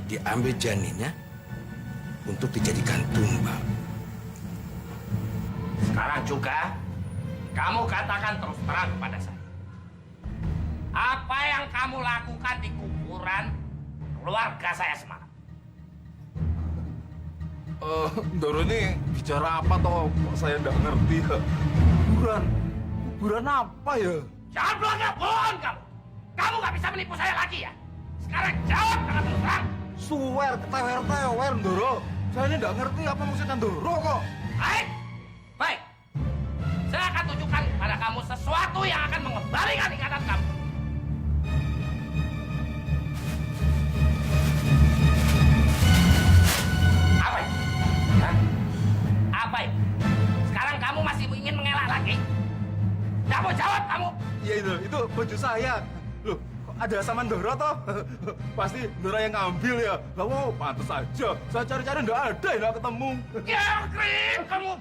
Diambil janinnya untuk dijadikan tumbal. Sekarang juga, kamu katakan terus terang kepada saya. Apa yang kamu lakukan di kuburan keluarga saya semalam? Doro ini bicara apa toh? Saya nggak ngerti. Kuburan apa ya? Jangan bohong kamu. Kamu nggak bisa menipu saya lagi ya? Sekarang jawab dengan terus terang. Suwer, ketewer, Doro. Saya ini nggak ngerti apa maksudnya Doro kok. Baik, baik. Saya akan tunjukkan kepada kamu sesuatu yang akan mengembalikan ingatan kamu. Apa itu? Hah? Apa itu? Sekarang kamu masih ingin mengelak lagi? Tidak mau jawab kamu? Iya itu baju saya. Loh, kok ada saman Doro toh? Pasti Doro yang ngambil ya. Lah wow, pantas aja. Saya cari-cari nggak ada, nggak ketemu. Ya, krim kamu.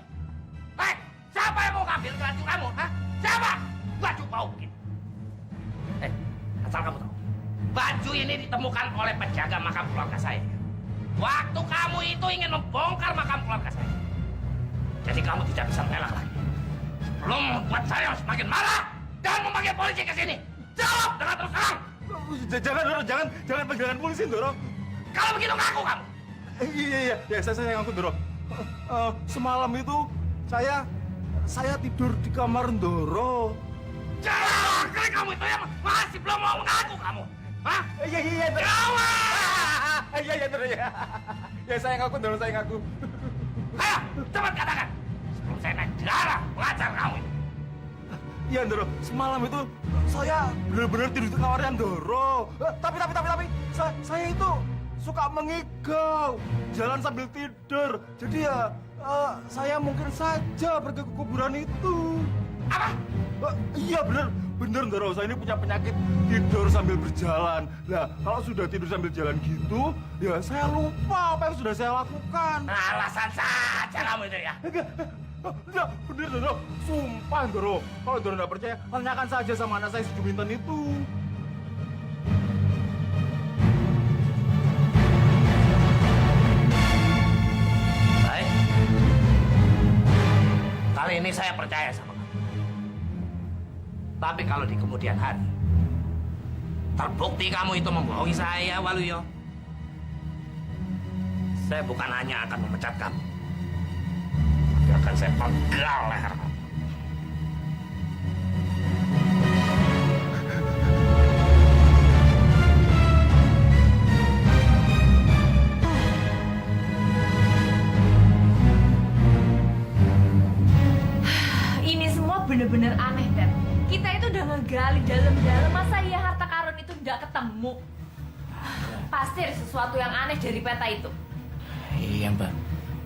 Hei, siapa yang mau ngambil baju kamu? Hah? Siapa? Baju bau begitu. Asal kamu tahu, baju ini ditemukan oleh penjaga makam keluarga saya. Waktu kamu itu ingin membongkar makam keluarga saya. Jadi kamu tidak bisa mengelak lagi. Belum membuat saya semakin marah dan memanggil polisi ke sini. Jawab dengan terus terang. Jangan Doro, jangan panggilan polisi Doro. Kalau begitu ngaku kamu. Iya, saya ngaku Doro. Semalam itu saya tidur di kamar Doro. Jawab, kamu itu yang masih belum mau mengaku kamu. Hah? Iya, Doro. Jawab. Iya, Doro ya. Ya, saya ngaku Doro, saya ngaku. Ayo, cepat katakan. Sebelum saya naik darah mengajar kamu ini. Iya, Doro. Semalam itu saya benar-benar tidur di kamarnya Doro. Tapi saya itu suka mengigau, jalan sambil tidur. Jadi ya saya mungkin saja pergi ke kuburan itu. Apa? Iya bener Doro. Saya ini punya penyakit tidur sambil berjalan. Nah, kalau sudah tidur sambil jalan gitu, ya saya lupa apa yang sudah saya lakukan. Alasan saja kamu itu ya. Enggak, bener Doro. Sumpah Doro. Kalau Doro nggak percaya, tanyakan saja sama anak saya si Juminten itu. Baik. Kali ini saya percaya sama kamu. Tapi kalau di kemudian hari terbukti kamu itu membohongi saya, Waluyo, saya bukan hanya akan memecat kamu, tapi akan saya penggal leher kamu. Ini semua bener-bener aneh, Dad. Kita itu udah ngegali dalam-dalam, masa iya harta karun itu nggak ketemu? Pasti ada sesuatu yang aneh dari peta itu. Iya Mbak,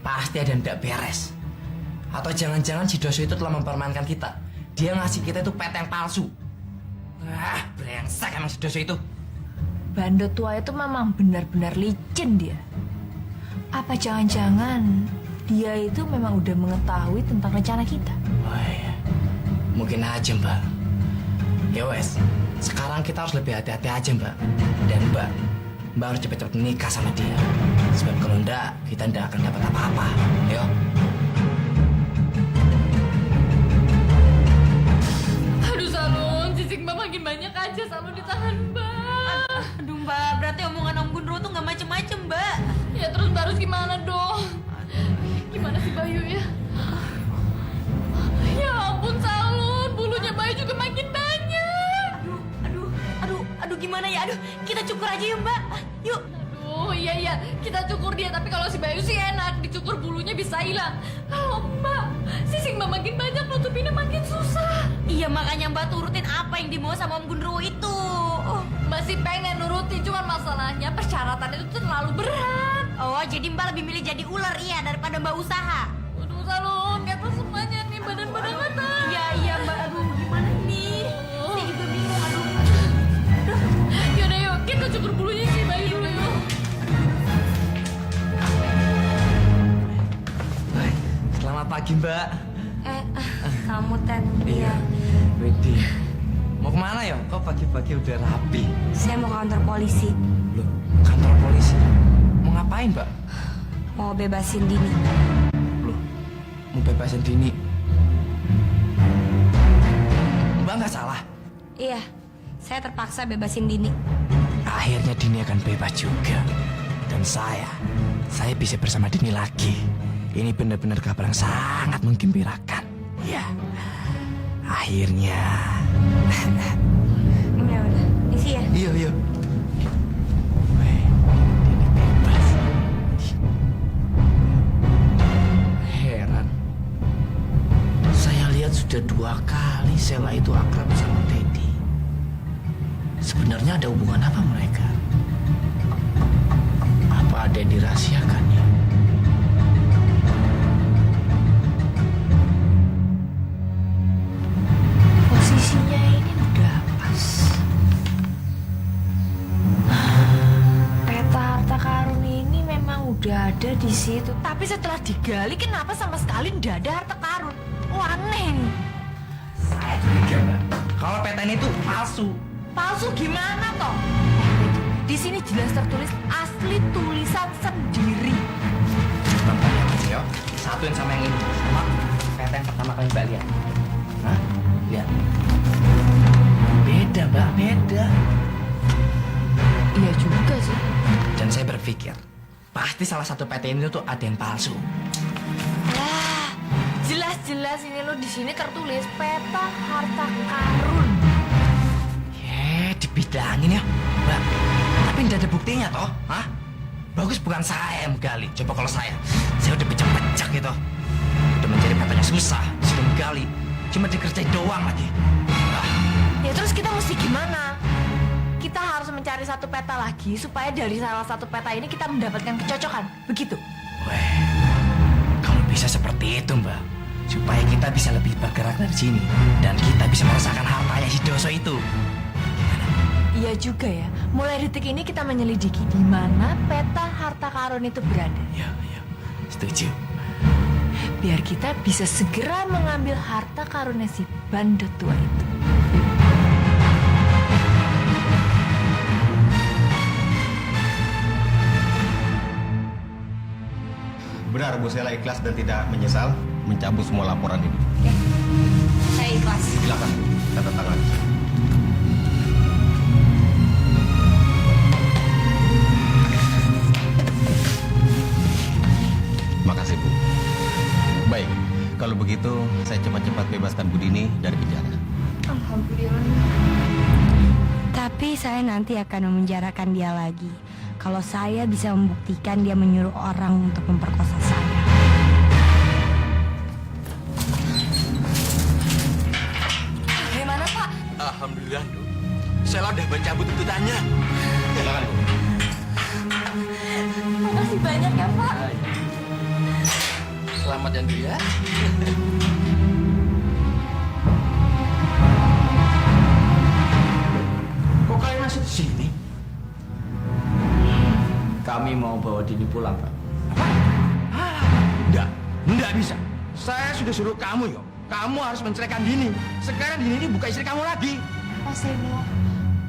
pasti ada yang tidak beres. Atau jangan-jangan si Doso itu telah mempermainkan kita. Dia ngasih kita itu peta yang palsu. Wah, brengsek emang si Doso itu. Bandot tua itu memang benar-benar licin dia. Apa jangan-jangan dia itu memang udah mengetahui tentang rencana kita? Wah ya, mungkin aja Mbak. Ya wes, sekarang kita harus lebih hati-hati aja Mbak. Dan Mbak harus cepet-cepet nikah sama dia. Sebab kalau enggak, kita enggak akan dapat apa-apa. Yo. Aduh Salun, sisik Mbak makin banyak aja. Salun ditahan Mbak. Aduh Mbak, berarti omongan Om Gundro tuh nggak macem-macem Mbak. Ya terus Mbak harus gimana dong? Aduh, kita cukur aja yuk Mbak. Yuk. Oh iya, kita cukur dia. Tapi kalau si Bayu sih enak, dicukur bulunya bisa hilang. Kalau Mbak, si Mbak makin banyak, nutupinnya makin susah. Iya, makanya Mbak turutin apa yang dimau sama Om Gundurwo itu. Mbak sih pengen nurutin, cuman masalahnya persyaratan itu terlalu berat. Oh, jadi Mbak lebih milih jadi ular iya daripada Mbak usaha. Waduh, Salon, gatel semuanya nih, badan-badan gatel. Iya Mbak, aduh gimana nih? Saya juga bingung, aduh. Yaudah yuk, kita cukur bulunya si Bayu dulu yuk. Selamat pagi, Mbak. Kamu Ted. Iya. Wedi. Mau kemana ya? Kok pagi-pagi udah rapi? Saya mau ke kantor polisi. Loh, kantor polisi? Mau ngapain, Mbak? Mau bebasin Dini. Mau bebasin Dini? Mbak nggak salah. Iya, saya terpaksa bebasin Dini. Akhirnya Dini akan bebas juga. Dan saya bisa bersama Dini lagi. Ini benar-benar kabar yang sangat menggembirakan. Ya, akhirnya. Ya udah, isi ya. Iya. Dini bebas. Heran. Saya lihat sudah 2 kali Sela itu akrab sama Teddy. Sebenarnya ada hubungan apa mereka? Apa ada yang dirahasiakannya? Posisinya ini udah pas. Peta harta karun ini memang udah ada di situ. Tapi setelah digali, kenapa sama sekali nggak ada harta karun? Oh, aneh nih. Saya curiga, Mbak. Kalau peta ini tuh palsu. Palsu gimana toh? Di sini jelas tertulis asli tulisan sendiri. Bang, aja yo. Satuin sama yang ini. Sama peta yang pertama kali Mbak lihat. Hah? Lihat. Beda, Mbak. Beda. Iya juga sih. Dan saya berpikir, pasti salah satu peta ini tuh ada yang palsu. Jelas-jelas ini lo di sini tertulis peta harta karun. Dibilangin ya, Mbak. Tapi tidak ada buktinya toh, hah? Bagus bukan saya yang menggali. Coba kalau saya udah pecah-pecah gitu. Udah mencari petanya susah, sudah menggali, cuma dikerjain doang lagi. Ya terus kita mesti gimana? Kita harus mencari satu peta lagi supaya dari salah satu peta ini kita mendapatkan kecocokan, begitu? Weh, kalau bisa seperti itu, Mbak, supaya kita bisa lebih bergerak dari sini dan kita bisa merasakan hartanya si Doso itu. Iya juga ya. Mulai detik ini kita menyelidiki di mana peta harta karun itu berada. Iya. Setuju. Biar kita bisa segera mengambil harta karunnya si bandot tua itu. Benar, Bu Sela ikhlas dan tidak menyesal mencabut semua laporan ini. Saya ikhlas. Silakan, Bu. Tanda tangan. Makasih, Bu. Baik, kalau begitu saya cepat-cepat bebaskan Bu Dini dari penjara. Alhamdulillah. Tapi saya nanti akan memenjarakan dia lagi. Kalau saya bisa membuktikan dia menyuruh orang untuk memperkosa saya. Gimana, Pak? Alhamdulillah, Dok. Sela udah mencabut tuntutannya. Silakan, Bu. Makasih banyak ya, Pak. Selamat ya, ya. Kok kalian masih di sini? Kami mau bawa Dini pulang, Pak. Enggak bisa. Saya sudah suruh kamu, yo. Kamu harus menceraikan Dini. Sekarang Dini ini bukan istri kamu lagi. Mas Seno,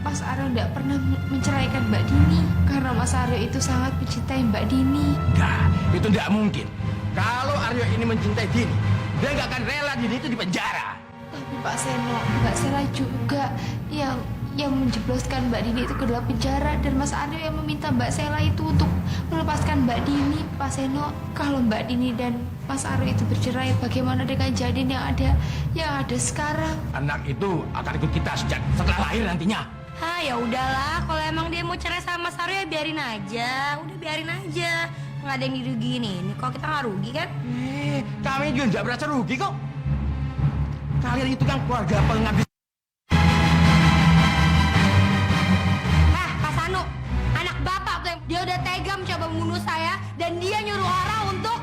Mas Aryo tidak pernah menceraikan Mbak Dini karena Mas Aryo itu sangat mencintai Mbak Dini. Enggak, itu enggak mungkin. Kalau Aryo ini mencintai Dini, dia nggak akan rela Dini itu di penjara. Tapi Pak Seno, Mbak Sela juga yang menjebloskan Mbak Dini itu ke dalam penjara dan Mas Aryo yang meminta Mbak Sela itu untuk melepaskan Mbak Dini. Pak Seno, kalau Mbak Dini dan Mas Aryo itu bercerai, bagaimana dengan janin yang ada sekarang? Anak itu akan ikut kita sejak setelah lahir nantinya. Hah, ya udahlah. Kalau emang dia mau cerai sama Saru ya biarin aja. Udah biarin aja. Nggak ada yang dirugiin ini. Kok kita nggak rugi kan? Kami juga nggak merasa rugi kok. Kalian itu kan keluarga pengambil. Pak Sanu, anak bapak tuh yang dia udah tega mencoba membunuh saya dan dia nyuruh orang untuk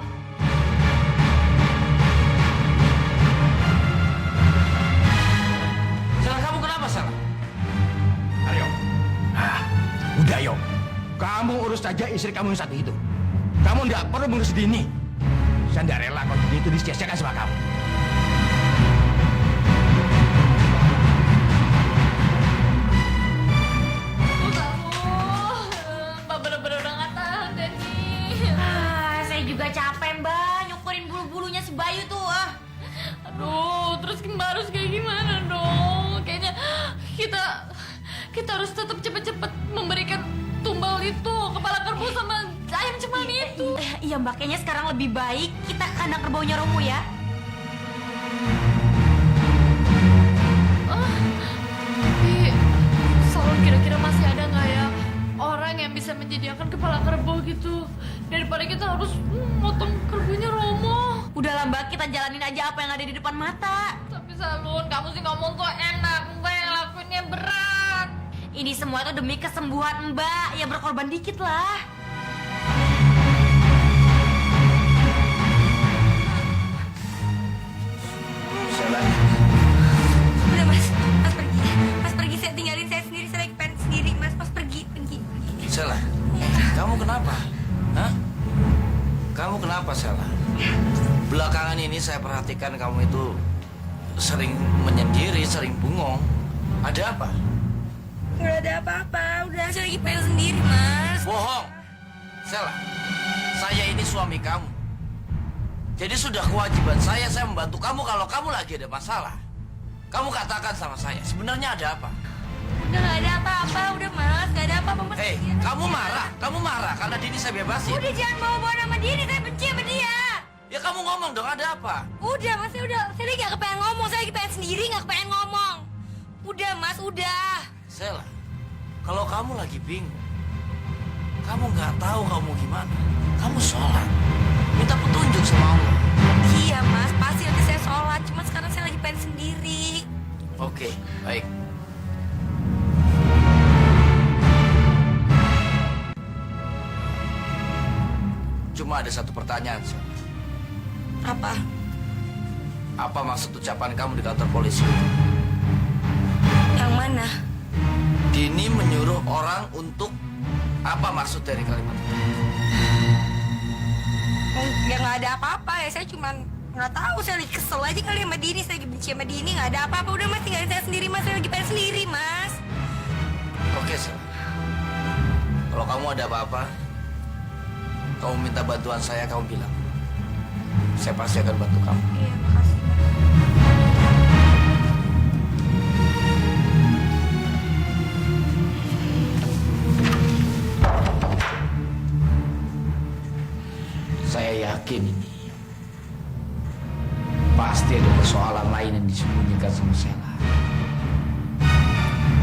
Salah kamu kenapa salah? Ayo. Udah yo. Kamu urus saja istri kamu yang satu itu. Kamu nggak perlu mengurus Dini. Saya nggak rela kalau Dini itu disia-siakan sama kamu. Mbak bener-bener udah nggak tahan deh nih. Saya juga capek Mbak nyukurin bulu-bulunya si Bayu tuh. Aduh, terus harus kayak gimana dong? Kayaknya kita harus tetap cepet-cepet memberikan tumbal itu, kepala kerbau sama ayam cemani itu. Iya Mbak, kayaknya sekarang lebih baik kita ke kandang kerbaunya Romo ya. Tapi salon kira-kira masih ada nggak ya orang yang bisa menyediakan kepala kerbau gitu, daripada kita harus motong kerbaunya Romo. Udahlah Mbak, kita jalanin aja apa yang ada di depan mata. Tapi Salun, kamu sih ngomong kok enak, Mbak yang lakuinnya berat. Ini semua itu demi kesembuhan Mbak, ya berkorban dikit lah. udah mas pergi. Mas pergi, saya tinggalin saya sendiri. Saya lagi pengen sendiri mas. Mas pergi. Salah. Kamu kenapa? Hah? Kamu kenapa, Sela? Belakangan ini saya perhatikan kamu itu sering menyendiri, sering bengong. Ada apa? Nggak ada apa-apa. Udah, saya lagi pengen sendiri mas. Bohong. Sela, saya ini suami kamu. Jadi sudah kewajiban saya membantu kamu kalau kamu lagi ada masalah. Kamu katakan sama saya, sebenarnya ada apa? Udah nggak ada apa-apa. Udah mas, nggak ada apa-apa mas. Hei, kamu marah karena Dini saya bebasin. Udah jangan bawa-bawa nama Dini. Saya benci sama dia. Ya kamu ngomong dong, ada apa? Udah mas, udah. Saya lagi nggak kepengen ngomong. Saya lagi pengen sendiri, nggak kepengen ngomong. Udah mas, udah. Sela, kalau kamu lagi bingung, kamu nggak tahu kamu gimana, kamu sholat, minta petunjuk sama Allah. Iya mas, pasti nanti saya sholat. Cuma sekarang saya lagi pengen sendiri. Oke, baik. Cuma ada satu pertanyaan, Sela. Apa? Apa maksud ucapan kamu di kantor polisi? Yang mana? Dini menyuruh orang untuk apa maksud dari kalimat itu? Ya nggak ada apa-apa ya. Saya cuma nggak tahu. Saya lagi kesel aja kali sama Dini. Saya lagi benci sama Dini. Nggak ada apa-apa. Udah mas, tinggalin saya sendiri mas. Saya lagi pengen sendiri mas. Oke, Sela. Kalau kamu ada apa-apa, kamu minta bantuan saya, kamu bilang. Saya pasti akan bantu kamu. Iya, makasih. Saya yakin ini pasti ada persoalan lain yang disembunyikan sama Sela.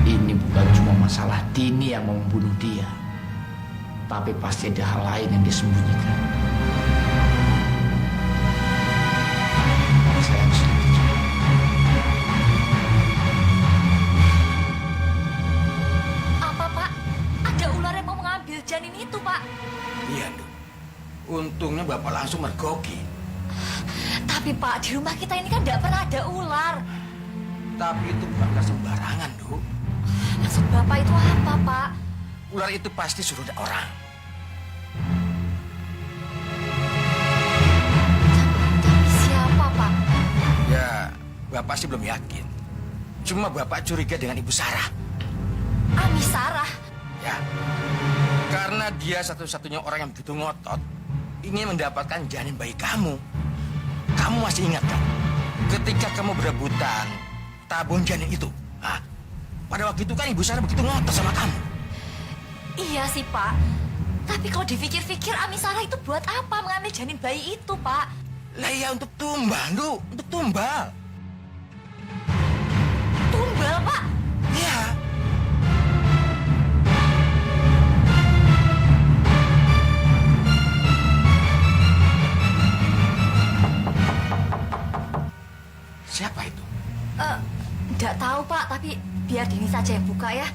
Ini bukan cuma masalah Dini yang mau membunuh dia, tapi pasti ada hal lain yang disembunyikan. Saya harus lanjut. Apa Pak? Ada ular yang mau mengambil janin itu Pak. Iya, Nduk. Untungnya Bapak langsung mergoki. Tapi Pak, di rumah kita ini kan tidak pernah ada ular. Tapi itu bukan ular sembarangan, Nduk. Maksud Bapak itu apa Pak? Ular itu pasti suruh ada orang. Tapi siapa Pak? Ya, Bapak sih belum yakin. Cuma Bapak curiga dengan Ibu Sarah. Ami Sarah? Ya, karena dia satu-satunya orang yang butuh ngotot, ingin mendapatkan janin bayi kamu. Kamu masih ingat kan? Ketika kamu berebutan tabung janin itu, pada waktu itu kan Ibu Sarah begitu ngotot sama kamu. Iya sih Pak. Tapi kalau dipikir-pikir Ami Sarah itu buat apa mengambil janin bayi itu Pak? Lah iya untuk tumbal, Nduk. Untuk tumbal. Tumbal Pak? Iya. Siapa itu? Nggak tahu Pak, tapi biar Dini saja yang buka ya.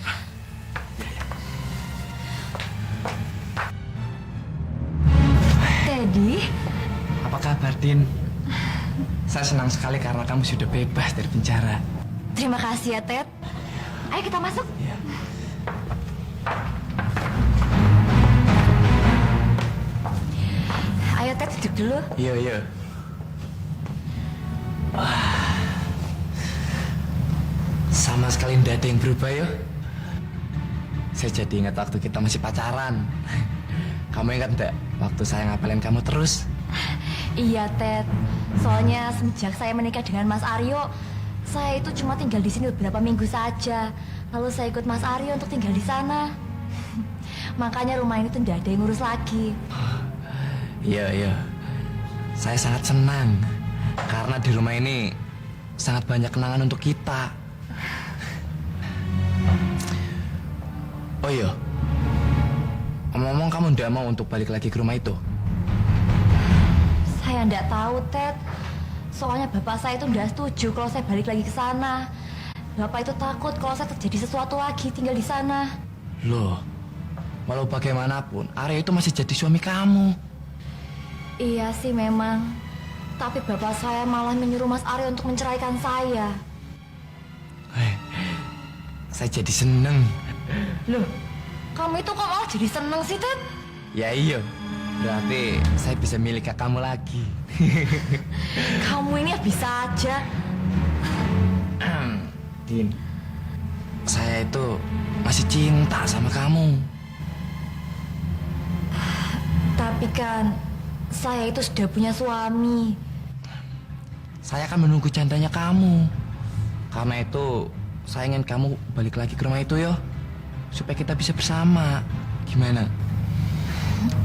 Teddy, Apa kabar, Din? Saya senang sekali karena kamu sudah bebas dari penjara. terima kasih ya Ted. Ayo kita masuk. Ayo Ted, duduk dulu. Iya, iya. Sama sekali tidak ada yang berubah ya. Saya jadi ingat waktu kita masih pacaran. Kamu ingat enggak waktu saya ngapalin kamu terus? Iya Ted, soalnya semenjak saya menikah dengan Mas Aryo, saya itu cuma tinggal di sini beberapa minggu saja. Lalu saya ikut Mas Aryo untuk tinggal di sana. Makanya rumah ini tuh tidak ada yang ngurus lagi. Iya, iya. Saya sangat senang karena di rumah ini sangat banyak kenangan untuk kita. Oh iya, ngomong-ngomong kamu tidak mau untuk balik lagi ke rumah itu? Saya tidak tahu Ted, soalnya bapak saya itu tidak setuju kalau saya balik lagi ke sana. Bapak itu takut kalau saya terjadi sesuatu lagi tinggal di sana. Loh, walau bagaimanapun, Arya itu masih jadi suami kamu. Iya sih memang, tapi bapak saya malah menyuruh Mas Aryo untuk menceraikan saya. Saya jadi seneng. Loh, kamu itu kok malah jadi seneng sih Ted? Ya iya, berarti saya bisa milik kamu lagi. Kamu ini ya bisa aja. Din, saya itu masih cinta sama kamu. Tapi kan, saya itu sudah punya suami. Saya akan menunggu jandanya kamu. Karena itu, saya ingin kamu balik lagi ke rumah itu yo, supaya kita bisa bersama. Gimana?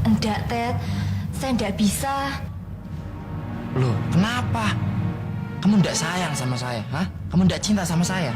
Enggak, Ted. Saya enggak bisa. Loh, kenapa? Kamu enggak sayang sama saya, hah? Kamu enggak cinta sama saya?